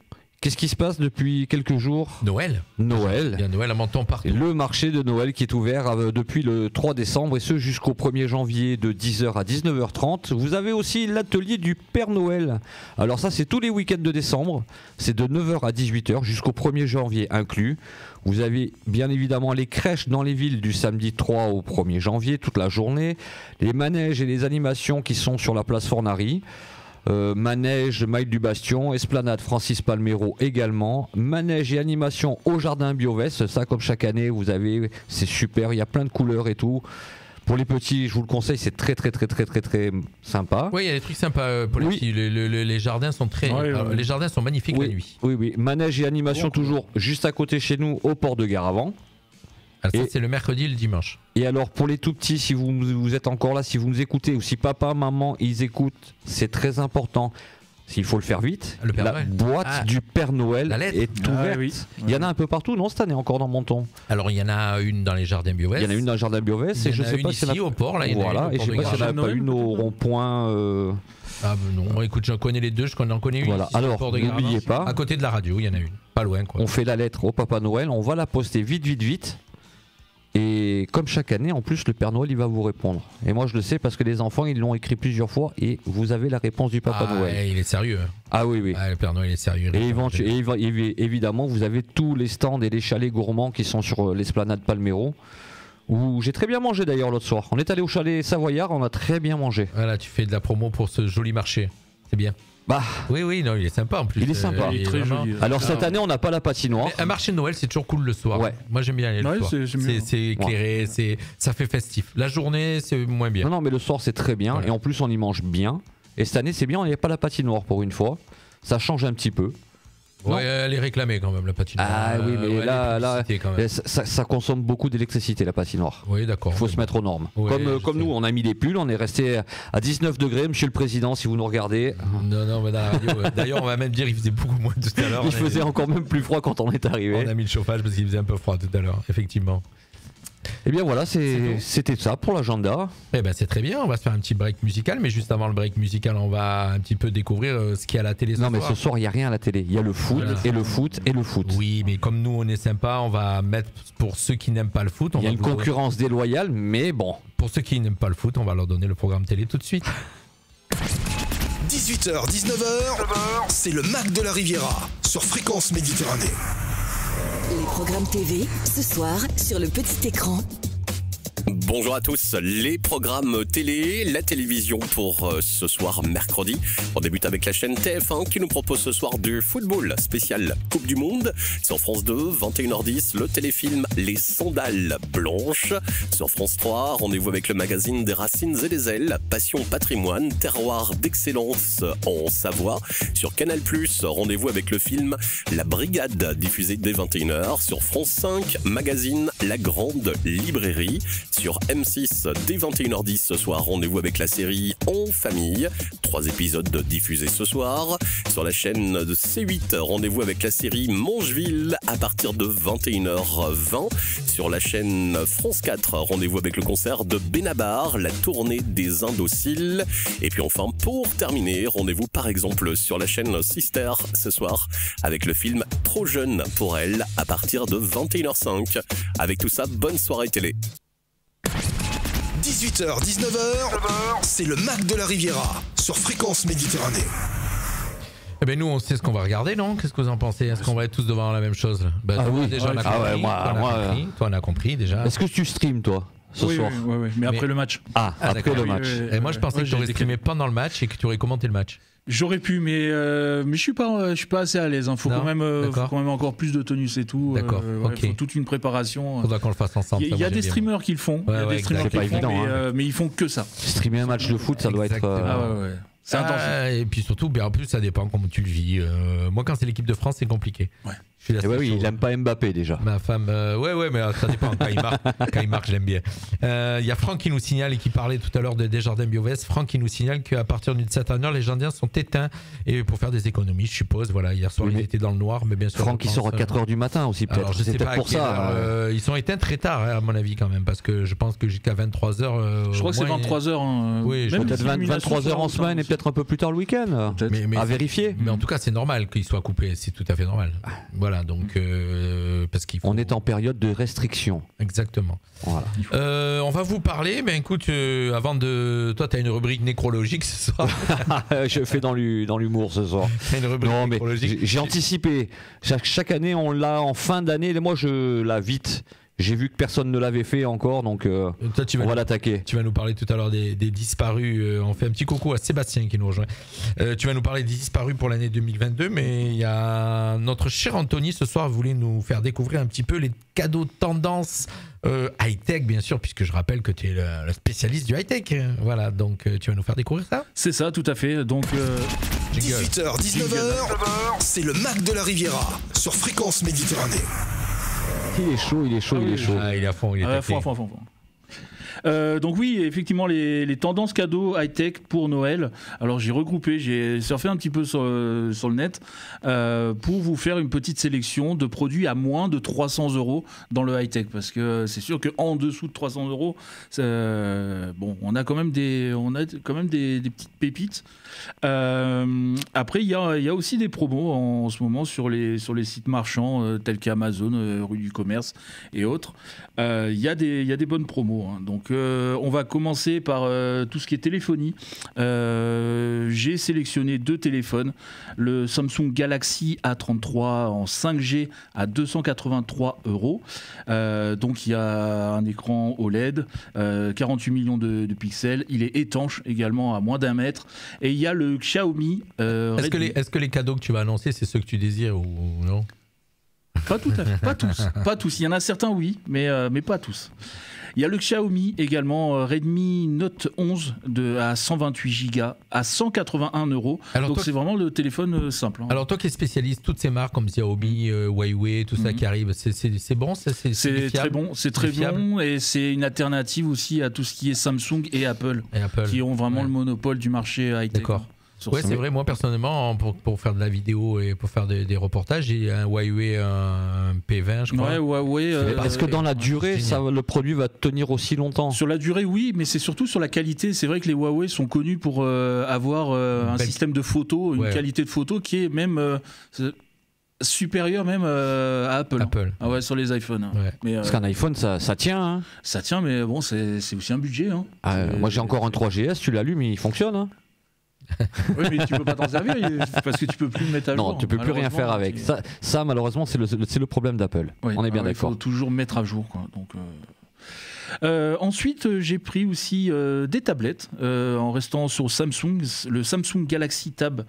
Qu'est-ce qui se passe depuis quelques jours? Noël. Il y a Noël à Menton partout. Le marché de Noël qui est ouvert depuis le 3 décembre et ce jusqu'au 1er janvier de 10h à 19h30. Vous avez aussi l'atelier du Père Noël. Alors ça, c'est tous les week-ends de décembre. C'est de 9h à 18h jusqu'au 1er janvier inclus. Vous avez bien évidemment les crèches dans les villes du samedi 3 au 1er janvier, toute la journée. Les manèges et les animations qui sont sur la place Fornari. Manège Maille du Bastion, Esplanade Francis Palmero également, manège et animation au jardin Biovès, ça comme chaque année vous avez, c'est super, il y a plein de couleurs et tout. Pour les petits, je vous le conseille, c'est très sympa. Oui, il y a des trucs sympas pour les petits. Les jardins sont les jardins sont magnifiques la nuit. Oui. Manège et animation toujours juste à côté chez nous au port de Garavan. Alors ça, c'est le mercredi et le dimanche. Et alors pour les tout petits, si vous êtes encore là, si vous nous écoutez, ou si papa, maman, ils écoutent, c'est très important. S'il faut le faire vite, la boîte du Père Noël est ouverte. Oui. Il y en a un peu partout, non, cette année encore dans Menton? Alors il y en a une dans les jardins Biovès. Il y en a une dans le jardin Biovès. Et je sais pas si au port, là. Voilà, et je sais pas s'il n'y en a pas une au rond-point. Ah non, écoute, j'en connais les deux, j'en connais une. Voilà. Alors, n'oubliez pas. À côté de la radio, il y en a une. Pas loin, quoi. On fait la lettre au Papa Noël, on va la poster vite. Et comme chaque année, en plus, le Père Noël, il va vous répondre. Et moi, je le sais parce que les enfants, ils l'ont écrit plusieurs fois et vous avez la réponse du Papa Noël. Il est sérieux. Ah oui. Le Père Noël est sérieux. Et évidemment, vous avez tous les stands et les chalets gourmands qui sont sur l'esplanade Palmero. Où j'ai très bien mangé d'ailleurs l'autre soir. On est allé au chalet Savoyard, on a très bien mangé. Voilà, tu fais de la promo pour ce joli marché. C'est bien. Oui, non, il est sympa en plus. Il est sympa. Il est très joli. Alors cette année, on n'a pas la patinoire. Mais un marché de Noël, c'est toujours cool le soir. Ouais. Moi, j'aime bien aller le soir. C'est éclairé, ça fait festif. La journée, c'est moins bien. Non, mais le soir, c'est très bien. Voilà. Et en plus, on y mange bien. Et cette année, c'est bien, on n'y a pas la patinoire pour une fois. Ça change un petit peu. Ouais, elle est réclamée quand même, la patinoire. Ah oui, mais là ça consomme beaucoup d'électricité, la patinoire. Oui, d'accord. Il faut se mettre aux normes. Ouais, comme nous, on a mis des pulls, on est resté à 19 degrés, monsieur le président, si vous nous regardez. Non, mais dans la radio, d'ailleurs, on va même dire qu'il faisait beaucoup moins tout à l'heure. Il faisait encore même plus froid quand on est arrivé. On a mis le chauffage parce qu'il faisait un peu froid tout à l'heure, effectivement. Eh bien voilà, c'était ça pour l'agenda. Eh ben c'est très bien, on va se faire un petit break musical, mais juste avant le break musical, on va un petit peu découvrir ce qu'il y a à la télé ce soir. Non mais ce soir, il n'y a rien à la télé, il y a le foot et le foot et le foot. Oui, mais comme nous on est sympa, on va mettre pour ceux qui n'aiment pas le foot. Il y a une concurrence déloyale, mais bon. Pour ceux qui n'aiment pas le foot, on va leur donner le programme télé tout de suite. 18h, 19h, c'est le Mac de la Riviera sur Fréquence Méditerranée. Les programmes TV, ce soir, sur le petit écran. Bonjour à tous, les programmes télé, la télévision pour ce soir mercredi. On débute avec la chaîne TF1 qui nous propose ce soir du football spécial Coupe du Monde. Sur France 2, 21h10, le téléfilm Les Sandales Blanches. Sur France 3, rendez-vous avec le magazine des Racines et des Ailes, Passion Patrimoine, terroir d'excellence en Savoie. Sur Canal+, rendez-vous avec le film La Brigade, diffusé dès 21h. Sur France 5, magazine La Grande Librairie. Sur M6, dès 21h10 ce soir, rendez-vous avec la série En Famille. 3 épisodes diffusés ce soir. Sur la chaîne de C8, rendez-vous avec la série Mangeville à partir de 21h20. Sur la chaîne France 4, rendez-vous avec le concert de Benabar, la tournée des Indociles. Et puis enfin, pour terminer, rendez-vous par exemple sur la chaîne Sister ce soir avec le film Trop jeune pour elle à partir de 21h05. Avec tout ça, bonne soirée télé. 18h, 19h, c'est le Mac de la Riviera sur Fréquence Méditerranée. Eh ben nous on sait ce qu'on va regarder, non? Qu'est-ce que vous en pensez? Est-ce qu'on va être tous devant la même chose? Oui, déjà on a compris. Toi on a compris déjà. Est-ce que tu streams toi ce soir? Oui, mais après le match. Après le match. Et moi je pensais que tu aurais streamé pendant le match et que tu aurais commenté le match. J'aurais pu, mais je suis pas assez à l'aise. Faut quand même encore plus de tonus et tout. D'accord. Ok. Faut toute une préparation. Faudra qu'on le fasse ensemble. Il y a des streamers qui le font. Mais ils font que ça. Streamer un match de foot, ça doit être. C'est intense. Et puis surtout, en plus, ça dépend comment tu le vis. Moi, quand c'est l'équipe de France, c'est compliqué. Ouais. Il aime pas Mbappé déjà. Ma femme, ouais, mais ça dépend. Quand il marque, je l'aime bien. Il y a Franck qui nous signale et qui parlait tout à l'heure de Desjardins Biovest. Franck qui nous signale qu'à partir d'une certaine heure, les Jardiens sont éteints et pour faire des économies, je suppose. Voilà, hier soir, ils étaient dans le noir, mais bien sûr. Franck, il sort à 4h du matin aussi, peut-être. Alors, je sais pas pour ça. Ils sont éteints très tard, à mon avis, quand même, parce que je pense que jusqu'à 23h. Je crois que c'est 23h. Oui, peut-être 23h en semaine et peut-être un peu plus tard le week-end. Mais à vérifier. Mais en tout cas, c'est normal qu'il soit coupé. C'est tout à fait normal. Voilà, donc. Parce qu'il faut... On est en période de restriction. Exactement. Voilà. On va vous parler. Ben écoute, avant de, toi, t'as une rubrique nécrologique ce soir. Je fais dans l'humour ce soir. T'as une rubrique nécrologique. J'ai anticipé. Chaque année, on l'a en fin d'année. Moi, je l'a vite. J'ai vu que personne ne l'avait fait encore, donc toi, on va l'attaquer. Tu vas nous parler tout à l'heure des disparus. On fait un petit coucou à Sébastien qui nous rejoint. Tu vas nous parler des disparus pour l'année 2022, mais il y a notre cher Anthony ce soir voulait nous faire découvrir un petit peu les cadeaux tendance high-tech, bien sûr, puisque je rappelle que tu es le spécialiste du high-tech. Voilà, donc tu vas nous faire découvrir ça? C'est ça, tout à fait. Donc 18h, 19h, c'est le Mac de la Riviera sur Fréquence Méditerranée. Il est chaud. Il est à fond, il est à fond. Donc oui, effectivement, les tendances cadeaux high-tech pour Noël. Alors j'ai surfé un petit peu sur le net pour vous faire une petite sélection de produits à moins de 300 € dans le high-tech. Parce que c'est sûr qu'en dessous de 300 €, on a quand même des petites pépites. Après, il y a aussi des promos en ce moment sur les sites marchands tels qu'Amazon, rue du commerce et autres. Il y a des bonnes promos. Donc on va commencer par tout ce qui est téléphonie. J'ai sélectionné 2 téléphones. Le Samsung Galaxy A33 en 5G à 283 €. Donc il y a un écran OLED, 48 millions de pixels. Il est étanche également à moins d'1 mètre. Et il y a le Xiaomi. Est-ce que les cadeaux que tu vas annoncer, c'est ceux que tu désires ou non? Pas tout à fait, pas tous. Il y en a certains, oui, mais pas tous. Il y a le Xiaomi également, Redmi Note 11 à 128 Go à 181 €. Alors donc c'est vraiment le téléphone simple. Alors toi qui es spécialiste, toutes ces marques comme Xiaomi, Huawei, tout ça qui arrive, c'est bon, c'est très bon, c'est très bon et c'est une alternative aussi à tout ce qui est Samsung et Apple. Qui ont vraiment le monopole du marché high-tech. D'accord. Ouais, c'est vrai. Moi, personnellement, pour faire de la vidéo et pour faire des reportages, j'ai un Huawei, un P20, je crois. Ouais, Huawei. Est-ce que dans la durée, le produit va tenir aussi longtemps? Sur la durée, oui, mais c'est surtout sur la qualité. C'est vrai que les Huawei sont connus pour avoir un système de photo, une qualité de photo qui est même supérieur même à Apple. Ah ouais, sur les iPhones. Ouais. Mais, parce qu'un iPhone, ça tient. Hein. Ça tient, mais bon, c'est aussi un budget. Hein. Moi, j'ai encore un 3GS, tu l'allumes, il fonctionne. Hein. Oui, mais tu peux pas t'en servir parce que tu peux plus le mettre à jour. Non, tu peux plus rien faire avec. Ça malheureusement, c'est le problème d'Apple. Oui, on est bien d'accord. Il faut toujours mettre à jour. Quoi. Donc, ensuite, j'ai pris aussi des tablettes en restant sur Samsung, le Samsung Galaxy Tab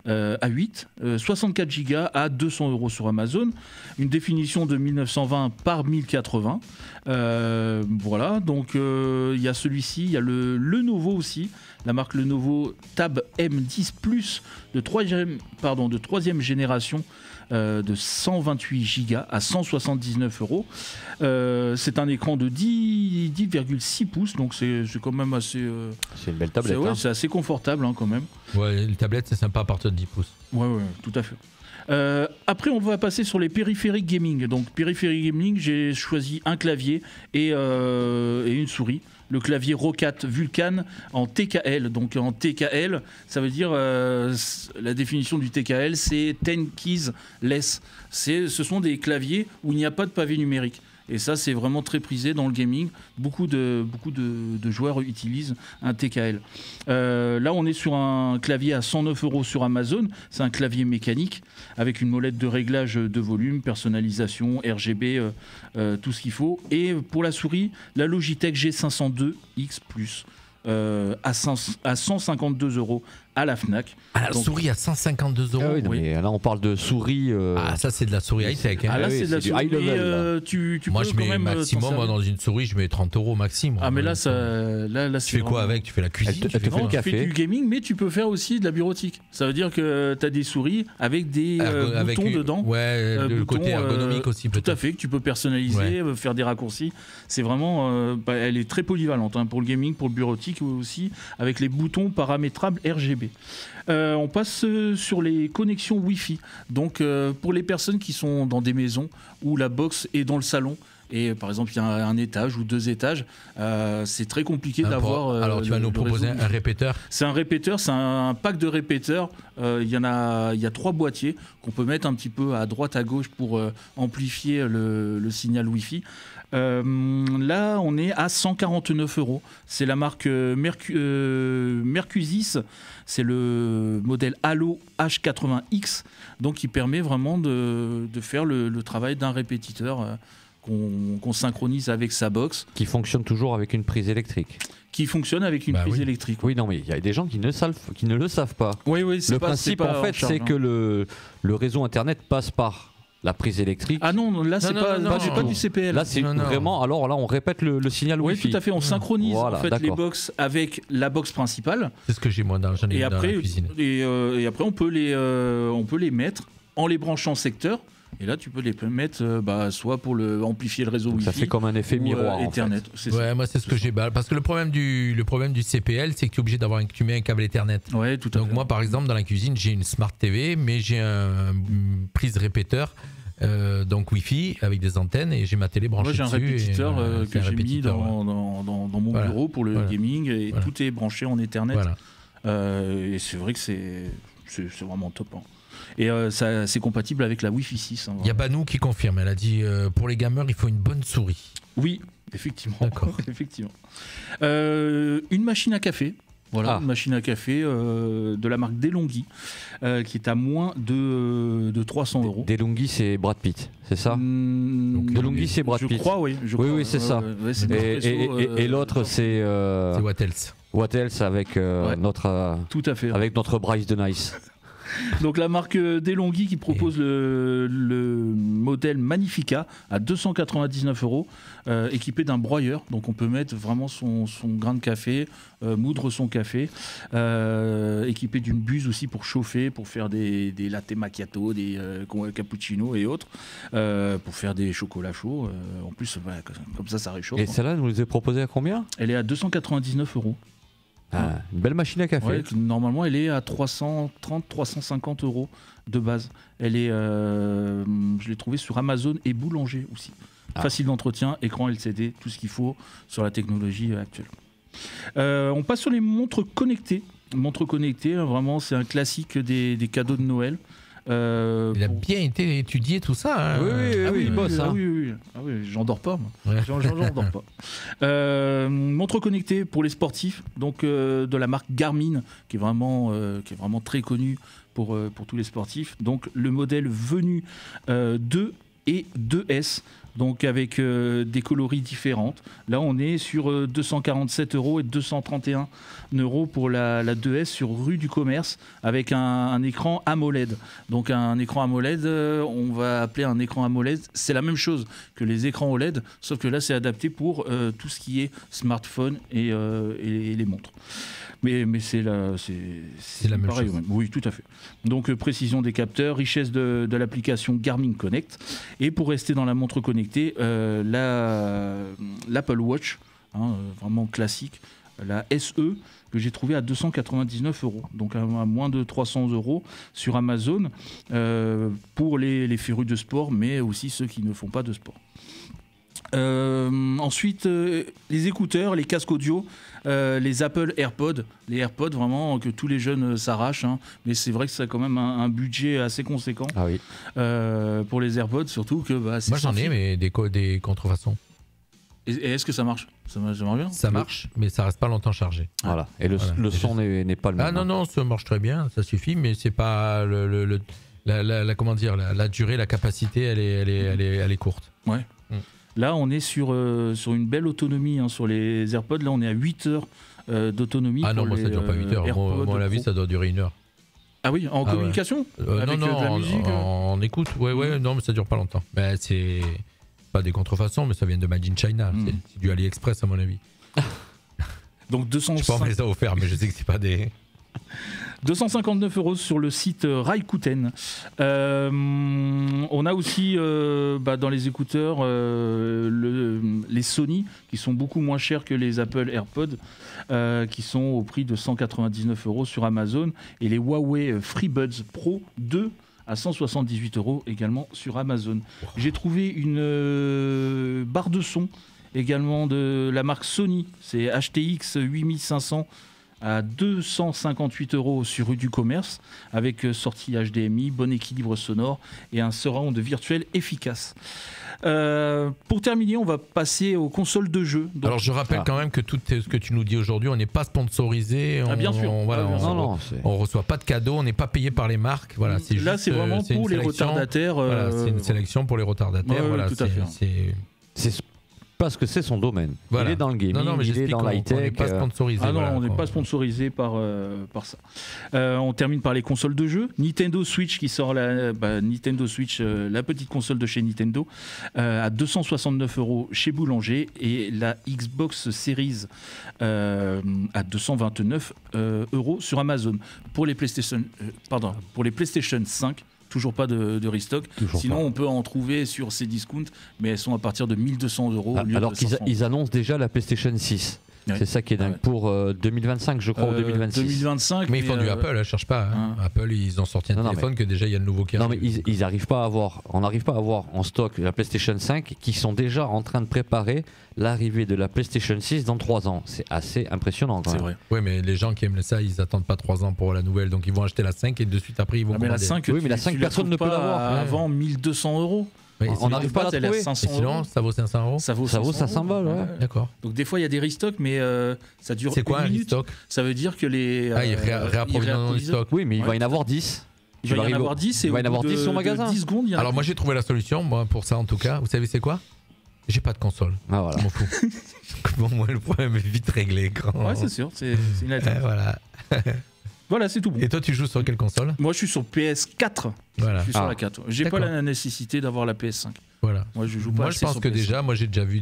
A8, 64 Go à 200 € sur Amazon, une définition de 1920 par 1080. Voilà, donc il y a celui-ci, il y a le Lenovo aussi, la marque Lenovo Tab M10 Plus de troisième génération. De 128 Go à 179 €. C'est un écran de 10,6 pouces, donc c'est quand même assez. C'est une belle tablette. C'est assez confortable quand même. Ouais, les tablettes c'est sympa à partir de 10 pouces. Ouais, tout à fait. Après, on va passer sur les périphériques gaming. Donc, périphériques gaming, j'ai choisi un clavier et une souris. Le clavier Roccat Vulcan en TKL. Donc en TKL, ça veut dire la définition du TKL, c'est 10 keys less. Ce sont des claviers où il n'y a pas de pavé numérique. Et ça, c'est vraiment très prisé dans le gaming. Beaucoup de joueurs utilisent un TKL. Là, on est sur un clavier à 109 € sur Amazon. C'est un clavier mécanique avec une molette de réglage de volume, personnalisation, RGB, tout ce qu'il faut. Et pour la souris, la Logitech G502X Plus à 152 € à la Fnac. Ah, la souris à 152 €. Ah oui, mais là, on parle de souris. Ah, ça, c'est de la souris high-tech. Hein. Ah, là, c'est de la souris. High level, moi, je mets quand même maximum, moi, dans une souris, je mets 30 € maximum. Ah, mais là, tu fais quoi avec? Tu fais la cuisine? Tu fais du gaming, mais tu peux faire aussi de la bureautique. Ça veut dire que tu as des souris avec des boutons dedans. Ouais, le côté ergonomique aussi, peut-être. Tout à fait, que tu peux personnaliser, faire des raccourcis. C'est vraiment. Elle est très polyvalente pour le gaming, pour le bureautique aussi, avec les boutons paramétrables RGB. On passe sur les connexions Wi-Fi. Donc, pour les personnes qui sont dans des maisons où la box est dans le salon, et par exemple, il y a un étage ou 2 étages, c'est très compliqué d'avoir. Alors, tu vas nous proposer un répéteur? C'est un répéteur, c'est un pack de répéteurs. Il y a 3 boîtiers qu'on peut mettre un petit peu à droite, à gauche pour amplifier le signal Wi-Fi. Là, on est à 149 €. C'est la marque Mercusis. C'est le modèle Halo H80X, donc qui permet vraiment de faire le travail d'un répétiteur qu'on synchronise avec sa box. Qui fonctionne toujours avec une prise électrique. Qui fonctionne avec une prise électrique. Oui, non, mais il y a des gens qui ne le savent pas. Oui, le principe, en fait, c'est que le réseau Internet passe par la prise électrique. Ah non, là c'est pas du CPL. Là c'est vraiment. Alors là on répète le signal Wi-Fi. Oui, tout à fait. On synchronise les box avec la box principale. C'est ce que j'ai moi dans la cuisine. Et après on peut les mettre en les branchant secteur. Et là, tu peux les mettre soit pour amplifier le réseau Wi-Fi. Ça fait comme un effet miroir. Ethernet. Ouais, moi c'est ce que j'ai. Parce que le problème du CPL, c'est que tu es obligé tu mets un câble Ethernet. Ouais, tout à fait. Donc moi, par exemple, dans la cuisine, j'ai une Smart TV, mais j'ai une prise répéteur. Donc Wi-Fi avec des antennes et j'ai ma télé branchée dessus. Moi j'ai un répétiteur que j'ai mis dans mon bureau pour le gaming et tout est branché en Ethernet. Et c'est vrai que c'est vraiment top. Et c'est compatible avec la Wi-Fi 6. Il y a Banou qui confirme, elle a dit pour les gamers il faut une bonne souris. Oui, effectivement. D'accord. Effectivement. Une machine à café. Voilà, une machine à café de la marque DeLonghi qui est à moins de 300 €. DeLonghi, c'est Brad Pitt, c'est ça? DeLonghi, c'est Brad Pitt. Je crois, oui. Oui, c'est ça. Et l'autre, c'est What Else. What Else avec tout à fait, avec notre Bryce de Nice. Donc la marque DeLonghi qui propose le modèle Magnifica à 299 €, équipé d'un broyeur. Donc on peut mettre vraiment son grain de café, moudre son café, équipé d'une buse aussi pour chauffer, pour faire des latte macchiato, des cappuccino et autres, pour faire des chocolats chauds. En plus, comme ça réchauffe. Et celle-là, vous les avez proposée à combien? Elle est à 299 €. Une belle machine à café. Ouais, normalement, elle est à 330-350 € de base. Elle est, je l'ai trouvée sur Amazon et Boulanger aussi. Facile d'entretien, écran LCD, tout ce qu'il faut sur la technologie actuelle. On passe sur les montres connectées. Montres connectées, vraiment, c'est un classique des cadeaux de Noël. Il a bien été étudié tout ça. Hein. Oui, il bosse. Oui, j'en dors pas. Moi. Ouais. J'en dors pas. Montre connectée pour les sportifs, donc de la marque Garmin, qui est vraiment très connue pour tous les sportifs. Donc le modèle Venu 2 et 2S. Donc avec des coloris différentes. Là, on est sur 247 € et 231 € pour la 2S sur rue du Commerce avec un écran AMOLED. Donc un écran AMOLED, on va appeler un écran AMOLED. C'est la même chose que les écrans OLED, sauf que là, c'est adapté pour tout ce qui est smartphone et les montres. Mais c'est la même chose. Oui, tout à fait. Donc précision des capteurs, richesse de l'application Garmin Connect. Et pour rester dans la montre connectée, l'Apple Watch, vraiment classique, la SE, que j'ai trouvé à 299 €, donc à moins de 300 € sur Amazon, pour les férus de sport, mais aussi ceux qui ne font pas de sport. Ensuite, les écouteurs, les casques audio, les Apple AirPods. Les AirPods, vraiment, que tous les jeunes s'arrachent. Hein. Mais c'est vrai que ça a quand même un budget assez conséquent pour les AirPods, surtout que... Bah, moi, j'en ai, mais des contrefaçons. Et est-ce que ça marche ? Ça marche bien ? Ça marche, mais ça reste pas longtemps chargé. Voilà. Et le son n'est pas le même. Ah non, ça marche très bien, ça suffit, mais c'est pas comment dire, la durée, la capacité, elle est courte. Ouais. Là, on est sur une belle autonomie, hein, sur les AirPods. Là, on est à 8 heures d'autonomie. Ah non, moi, ça dure pas 8 heures. Moi, à la vie, ça doit durer 1 heure. Ah oui, en communication avec non, de la musique en écoute. Ouais, non, mais ça dure pas longtemps. Ben, c'est pas des contrefaçons, mais ça vient de Made in China. C'est du AliExpress, à mon avis. Donc 250. Je sais pas, on me les a offerts, mais je sais que c'est pas des... 259 € sur le site Rakuten. On a aussi dans les écouteurs les Sony qui sont beaucoup moins chers que les Apple AirPods qui sont au prix de 199 € sur Amazon, et les Huawei FreeBuds Pro 2 à 178 € également sur Amazon. J'ai trouvé une barre de son également de la marque Sony, c'est HTX 8500 à 258 € sur rue du Commerce, avec sortie HDMI, bon équilibre sonore et un surround virtuel efficace. Pour terminer, on va passer aux consoles de jeux. Donc, alors je rappelle quand même que tout ce que tu nous dis aujourd'hui, on n'est pas sponsorisé. Bien sûr. On reçoit pas de cadeaux, on n'est pas payé par les marques. Voilà, c'est là, c'est vraiment pour les retardataires. Voilà, c'est une sélection pour les retardataires. Voilà, tout à fait. C'est parce que c'est son domaine. Voilà. Il est dans le gaming, mais il est dans l'high-tech. On n'est pas sponsorisé. Ah non, on n'est pas sponsorisé par ça. On termine par les consoles de jeux. Nintendo Switch qui sort Nintendo Switch, la petite console de chez Nintendo, à 269 € chez Boulanger, et la Xbox Series à 229 € sur Amazon. Pour les PlayStation 5. Toujours pas de restock. Sinon, on peut en trouver sur ces discounts, mais elles sont à partir de 1 200 €. Alors qu'ils annoncent déjà la PlayStation 6. Ouais. C'est ça qui est dingue. Pour 2025, je crois, ou 2026. 2025. Mais ils font du Apple, ne cherche pas. Hein. Apple, ils ont sorti un téléphone que déjà il y a le nouveau qui arrive. Non, mais ils n'arrivent pas à avoir. On n'arrive pas à avoir en stock la PlayStation 5, qui sont déjà en train de préparer l'arrivée de la PlayStation 6 dans 3 ans. C'est assez impressionnant. C'est vrai. Oui, mais les gens qui aiment ça, ils attendent pas 3 ans pour la nouvelle, donc ils vont acheter la 5 et de suite après ils vont commander. La 5, oui, mais la 5, personne ne peut l'avoir avant 1 200 €. On n'arrive pas à la trouver. 500 et sinon, ça vaut 500 €. Ça vaut 500 balles, ouais. D'accord. Donc des fois, il y a des restocks, mais ça dure. C'est quoi un restock ? Ça veut dire que les. ils réapprovisionnent les stocks. Oui, mais il va y en avoir 10. Il va y en avoir 10 et il va y en avoir 10 au magasin. 10 secondes, il y en a. Alors moi, j'ai trouvé la solution, moi, pour ça en tout cas. Vous savez, c'est quoi ? J'ai pas de console. Ah voilà. Je m'en fous. Bon, moi, le problème est vite réglé. Ouais, c'est sûr. C'est une alternative. Voilà. Voilà, c'est tout bon. Et toi, tu joues sur quelle console ? Moi, je suis sur PS4. Voilà. Je suis sur la 4. J'ai pas la nécessité d'avoir la PS5. Voilà. Moi, je joue pas. Moi, je pense que déjà, moi, j'ai déjà vu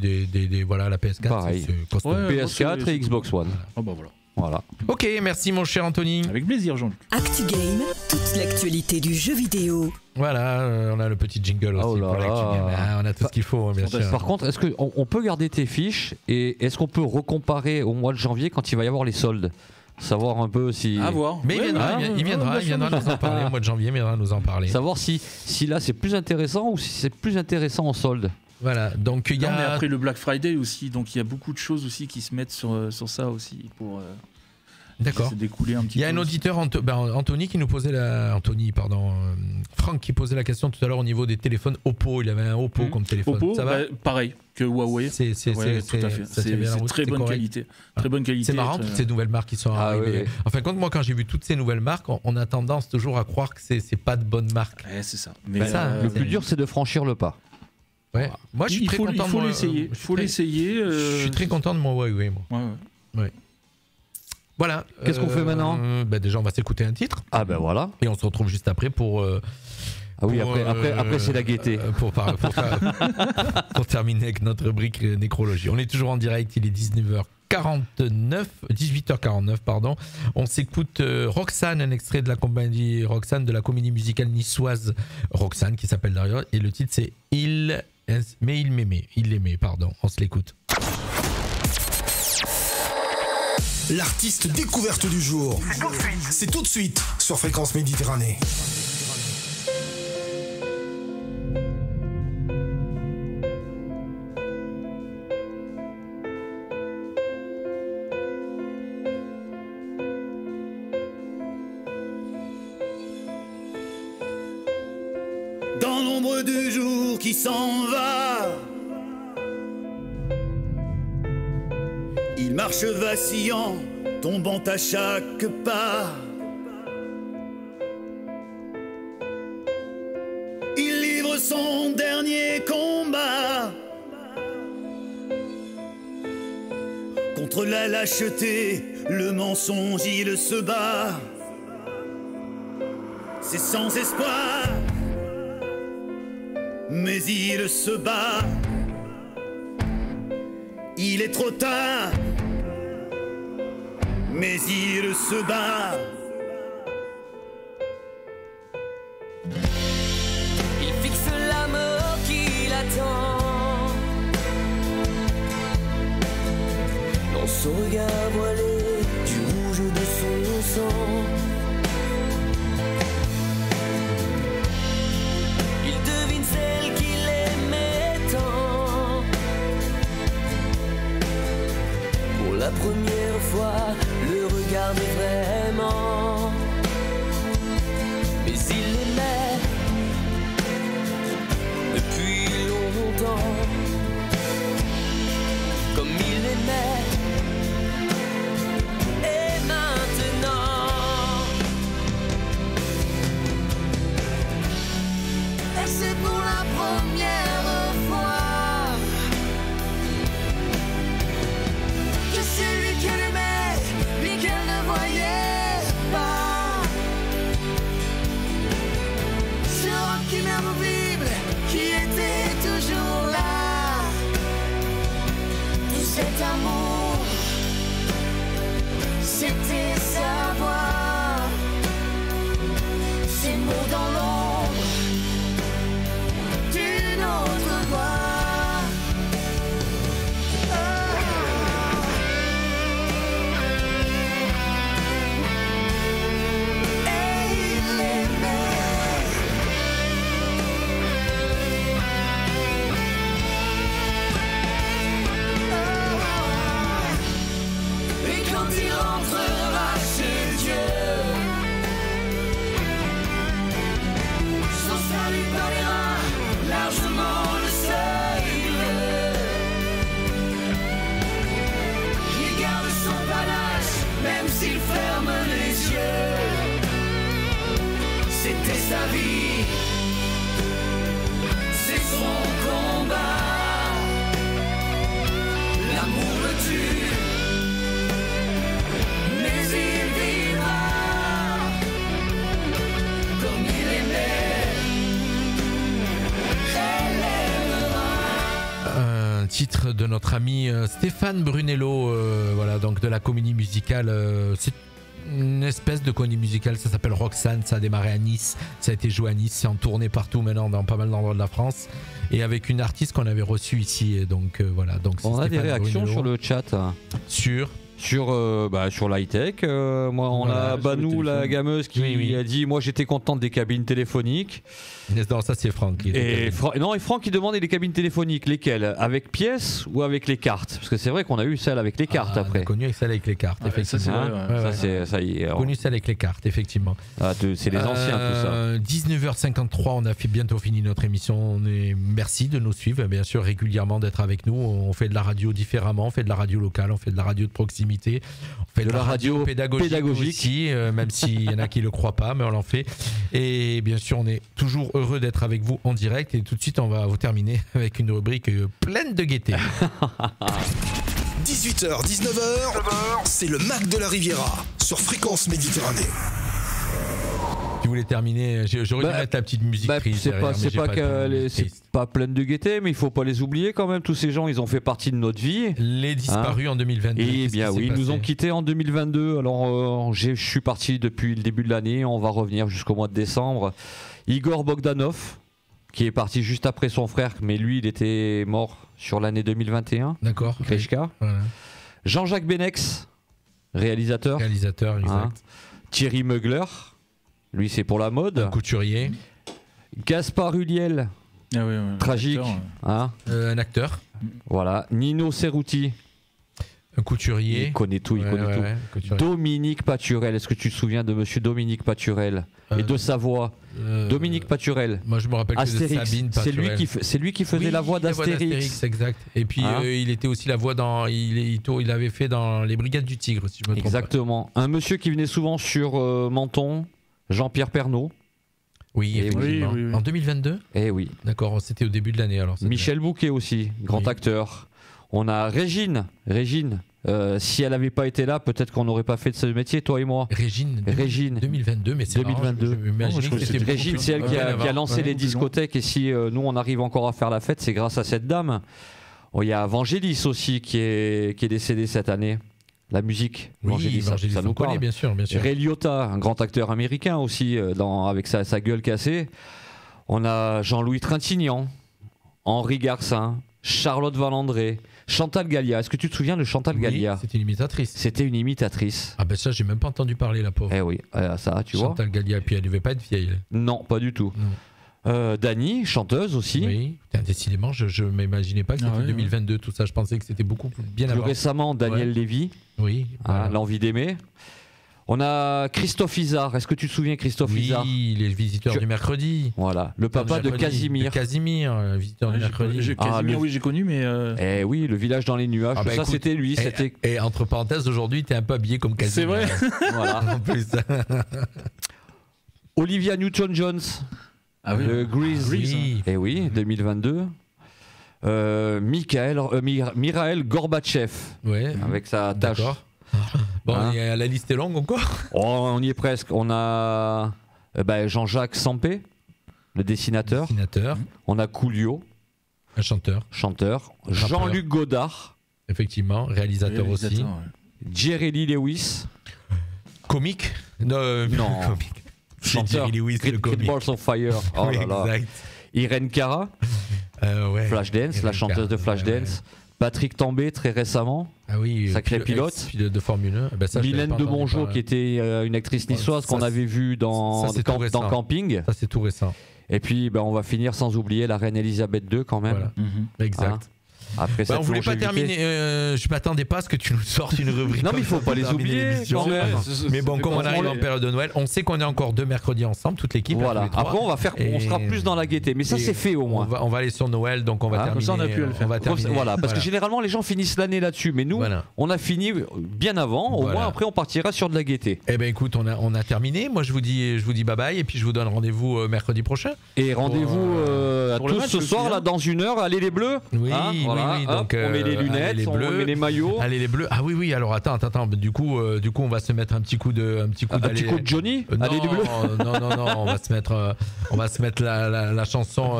voilà, la PS4. Pareil. PS4 et Xbox One. Oh bah voilà. Ok, merci mon cher Anthony. Avec plaisir, Jean-Luc. ActuGame, toute l'actualité du jeu vidéo. Voilà, on a le petit jingle aussi pour l'ActuGame. On a tout ce qu'il faut, bien sûr. Par contre, est-ce qu'on peut garder tes fiches et est-ce qu'on peut recomparer au mois de janvier quand il va y avoir les soldes ? Savoir un peu si. À voir. Mais il viendra nous en parler au mois de janvier, il viendra nous en parler. Savoir si là c'est plus intéressant ou si c'est plus intéressant en solde. Voilà, donc il y a. On est après le Black Friday aussi, donc il y a beaucoup de choses aussi qui se mettent sur ça aussi pour. D'accord. Il y a un auditeur, Anthony, qui nous posait Franck qui posait la question tout à l'heure au niveau des téléphones Oppo. Il avait un Oppo comme téléphone. Oppo, ça va pareil que Huawei. C'est tout à fait. C'est très bonne qualité. Très bonne qualité. C'est marrant toutes ces nouvelles marques qui sont arrivées. Oui. Enfin, moi, quand j'ai vu toutes ces nouvelles marques, on a tendance toujours à croire que c'est pas de bonnes marques. Ouais, c'est ça. Mais le plus dur, c'est de franchir le pas. Ouais. Moi, je suis très content. Il faut l'essayer. Je suis très content de mon Huawei, moi. Ouais. Voilà. Qu'est-ce qu'on fait maintenant ? Déjà, on va s'écouter un titre. Ah ben voilà. Et on se retrouve juste après pour. Après c'est la gaieté. Pour terminer avec notre rubrique nécrologie. On est toujours en direct, il est 18h49, pardon. On s'écoute Roxane, un extrait de la compagnie Roxane, de la comédie musicale niçoise Roxane, qui s'appelle d'ailleurs, et le titre c'est Il l'aimait, pardon. On se l'écoute. L'artiste découverte du jour. C'est tout de suite sur Fréquence Méditerranée. dans l'ombre du jour qui s'en va. Il marche vacillant, tombant à chaque pas. Il livre son dernier combat contre la lâcheté, le mensonge, il se bat. C'est sans espoir, mais il se bat. Il est trop tard, mais il se bat. Il fixe la mort qui l'attend. Dans son regard voilé du rouge de son sang. Il devine celle qu'il aimait tant. Pour la première fois, le regardait vraiment. Mais il l'aimait depuis longtemps. Comme il l'aimait. Et maintenant, et c'est pour la première fois que c'est lui qu'elle aimait, lui qu'elle ne voyait pas. Ce roc inamovible qui était toujours là. Tout cet amour, c'était sa voix. Ces mots dans l'ombre d'une autre voix. Et il l'aimait. Et quand il rentrera chez Dieu, son salut balayera largement le seuil. Il garde son panache, même s'il ferme les yeux. C'était sa vie, c'est son combat. L'amour le tue, mais il vivra comme il aimait. Elle aimera. Un titre de notre ami Stéphane Brunello, voilà, donc de la comédie musicale. C'est une espèce de comédie musicale, ça s'appelle Roxane, ça a démarré à Nice, ça a été joué à Nice, c'est en tournée partout maintenant dans pas mal d'endroits de la France, et avec une artiste qu'on avait reçue ici, et donc voilà. Donc on a Stéphane des réactions Brunello. sur le chat. Sur l'high-tech, moi on Voilà, a Banou la gameuse qui a dit moi j'étais contente des cabines téléphoniques. Non, ça c'est Franck. Et Franck il demandait les cabines téléphoniques, lesquelles? Avec pièces ou avec les cartes? Parce que c'est vrai qu'on a eu celle avec les cartes après. On a connu celle avec les cartes, effectivement. Ça y est. On a connu celle avec les cartes, effectivement. C'est les anciens tout ça. 19h53, on a bientôt fini notre émission. Merci de nous suivre, bien sûr, régulièrement, d'être avec nous. On fait de la radio différemment, on fait de la radio locale, on fait de la radio de proximité. On fait de la radio pédagogique aussi, même s'il y en a qui le croient pas, mais on l'en fait. Et bien sûr, on est toujours heureux d'être avec vous en direct. Et tout de suite, on va vous terminer avec une rubrique pleine de gaieté. 18h, 19h, c'est le Mac de la Riviera sur Fréquence Méditerranée. Tu voulais terminer, j'aurais dû mettre la petite musique triste derrière, mais c'est pas pleine de gaieté, mais il faut pas les oublier quand même. Tous ces gens, ils ont fait partie de notre vie. Les disparus en 2022. Et bien oui, ils nous ont quittés en 2022. Alors je suis parti depuis le début de l'année. On va revenir jusqu'au mois de décembre. Igor Bogdanov, qui est parti juste après son frère, mais lui, il était mort sur l'année 2021. D'accord. Kreshka. Voilà. Jean-Jacques Benex, réalisateur. Réalisateur, exact. Thierry Mugler. Lui, c'est pour la mode. Un couturier. Gaspard Huliel. Tragique. Un acteur. Voilà. Nino Cerruti. Un couturier. Il connaît tout, il connaît tout. Couturier. Dominique Paturel, est-ce que tu te souviens de monsieur Dominique Paturel et de sa voix Dominique Paturel. Moi je me rappelle Astérix. que de Sabine Paturel. C'est lui qui faisait la voix d'Astérix. Exact. Et puis il était aussi la voix dans. Il avait fait dans Les Brigades du Tigre, si je me trompe. Exactement. Un monsieur qui venait souvent sur Menton, Jean-Pierre Pernaut. Oui, effectivement. Oui. En 2022 Eh oui. D'accord, c'était au début de l'année alors. Michel Bouquet aussi, grand acteur. On a Régine. Si elle n'avait pas été là, peut-être qu'on n'aurait pas fait de ce métier, toi et moi. Régine. 2022, mais c'est 2022. Régine, c'est elle qui a lancé les discothèques. Et si nous, on arrive encore à faire la fête, c'est grâce à cette dame. Il y a Vangelis aussi qui est décédé cette année. La musique, Vangelis, ça nous parle. Bien sûr. Ray Liotta, un grand acteur américain aussi, avec sa gueule cassée. On a Jean-Louis Trintignant, Henri Garcin, Charlotte Valandré, Chantal Gallia. Est-ce que tu te souviens de Chantal Gallia ? C'était une imitatrice. Ah ben ça, j'ai même pas entendu parler, la pauvre. Eh oui, ça, tu vois. Chantal Gallia, puis elle devait pas être vieille. Non, pas du tout. Dany, chanteuse aussi. Oui, décidément, je ne m'imaginais pas que c'était 2022, tout ça. Je pensais que c'était beaucoup bien avant. Plus récemment, Daniel Lévy. Oui. L'envie d'aimer. On a Christophe Izard. Est-ce que tu te souviens Christophe Izard ? Oui, les visiteurs du mercredi. Voilà, le papa de Casimir. Casimir, visiteur du mercredi. Casimir, oui, j'ai connu, mais. Eh oui, le village dans les nuages. Ça, écoute, c'était lui. Et entre parenthèses, aujourd'hui, tu es un peu habillé comme Casimir. C'est vrai. Voilà. En plus. Olivia Newton-John. Le Grease. Oui. Eh oui, 2022. Mikhail Gorbatchev. Ouais. Avec sa tâche. Bon, la liste est longue encore. On y est presque. On a Jean-Jacques Sampé, le dessinateur. On a Coolio, un chanteur. Jean-Luc Godard. Effectivement, réalisateur aussi. Ouais. Jerry Lee Lewis. Comique. Non. Comique. Chanteur. Jerry Lewis, le comique. Balls of Fire. Oh oui, là là. exact. Irène Cara. Flashdance, la chanteuse de Flashdance. Patrick Tambay, très récemment. Ah oui, sacré pilote. De Formule 1. Ça, Mylène de Mongeau, qui était une actrice niçoise qu'on avait vue dans Camping. Ça, c'est tout récent. Et puis, on va finir sans oublier la reine Elisabeth II, quand même. Voilà. Exact. Après cette on voulait pas terminer. Je m'attendais pas à ce que tu nous sortes une rubrique. Non, mais il faut pas les oublier quand même. Mais bon, comme on arrive en période de Noël, on sait qu'on est encore 2 mercredis ensemble, toute l'équipe. Voilà. Après, on sera plus dans la gaieté. Mais ça, c'est fait au moins. On va aller sur Noël, donc on va terminer. Ça, on a pu le faire. Voilà, parce que généralement, les gens finissent l'année là-dessus. Mais nous, on a fini bien avant. Au moins, après, on partira sur de la gaieté. Eh ben, écoute, on a terminé. Moi, je vous dis bye bye, et puis je vous donne rendez-vous mercredi prochain. Et rendez-vous à tous ce soir, là, dans 1 heure. Allez les Bleus. Oui, oui. Donc les lunettes, les bleus, on met les maillots. Allez les bleus. Ah oui. Alors attends. Du coup, on va se mettre un petit coup de Johnny. Allez les bleus. Non. On va se mettre la chanson.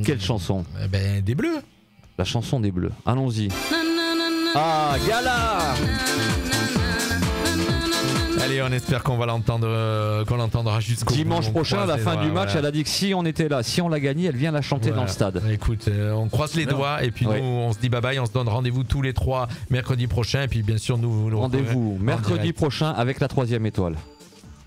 Quelle chanson ? Des Bleus. La chanson des Bleus. Allons-y. Ah, Gala. Allez, on espère qu'on l'entendra jusqu'au dimanche prochain, à la fin du match. Elle a dit que si on était là, si on l'a gagné, elle vient la chanter dans le stade. Écoute, on croise les doigts et puis nous, on se dit bye bye. On se donne rendez-vous tous les 3 mercredi prochain. Et puis bien sûr, nous rendez-vous mercredi prochain avec la 3e étoile.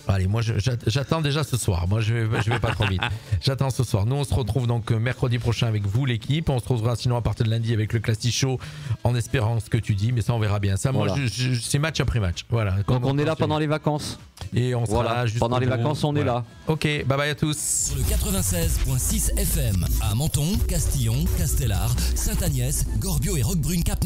Allez, moi j'attends déjà ce soir. Moi je vais pas trop vite. J'attends ce soir. Nous on se retrouve donc mercredi prochain avec vous l'équipe. On se retrouvera sinon à partir de lundi avec le Classic Show en espérant ce que tu dis, mais ça on verra bien. Ça voilà. Moi c'est match après match. Voilà. Donc on est là pendant les vacances. Et on sera là juste pendant les vacances, on est là. Ok, bye bye à tous. Sur le 96.6 FM à Menton, Castillon, Castellar, Sainte-Agnès, Gorbio et Roquebrune, Cap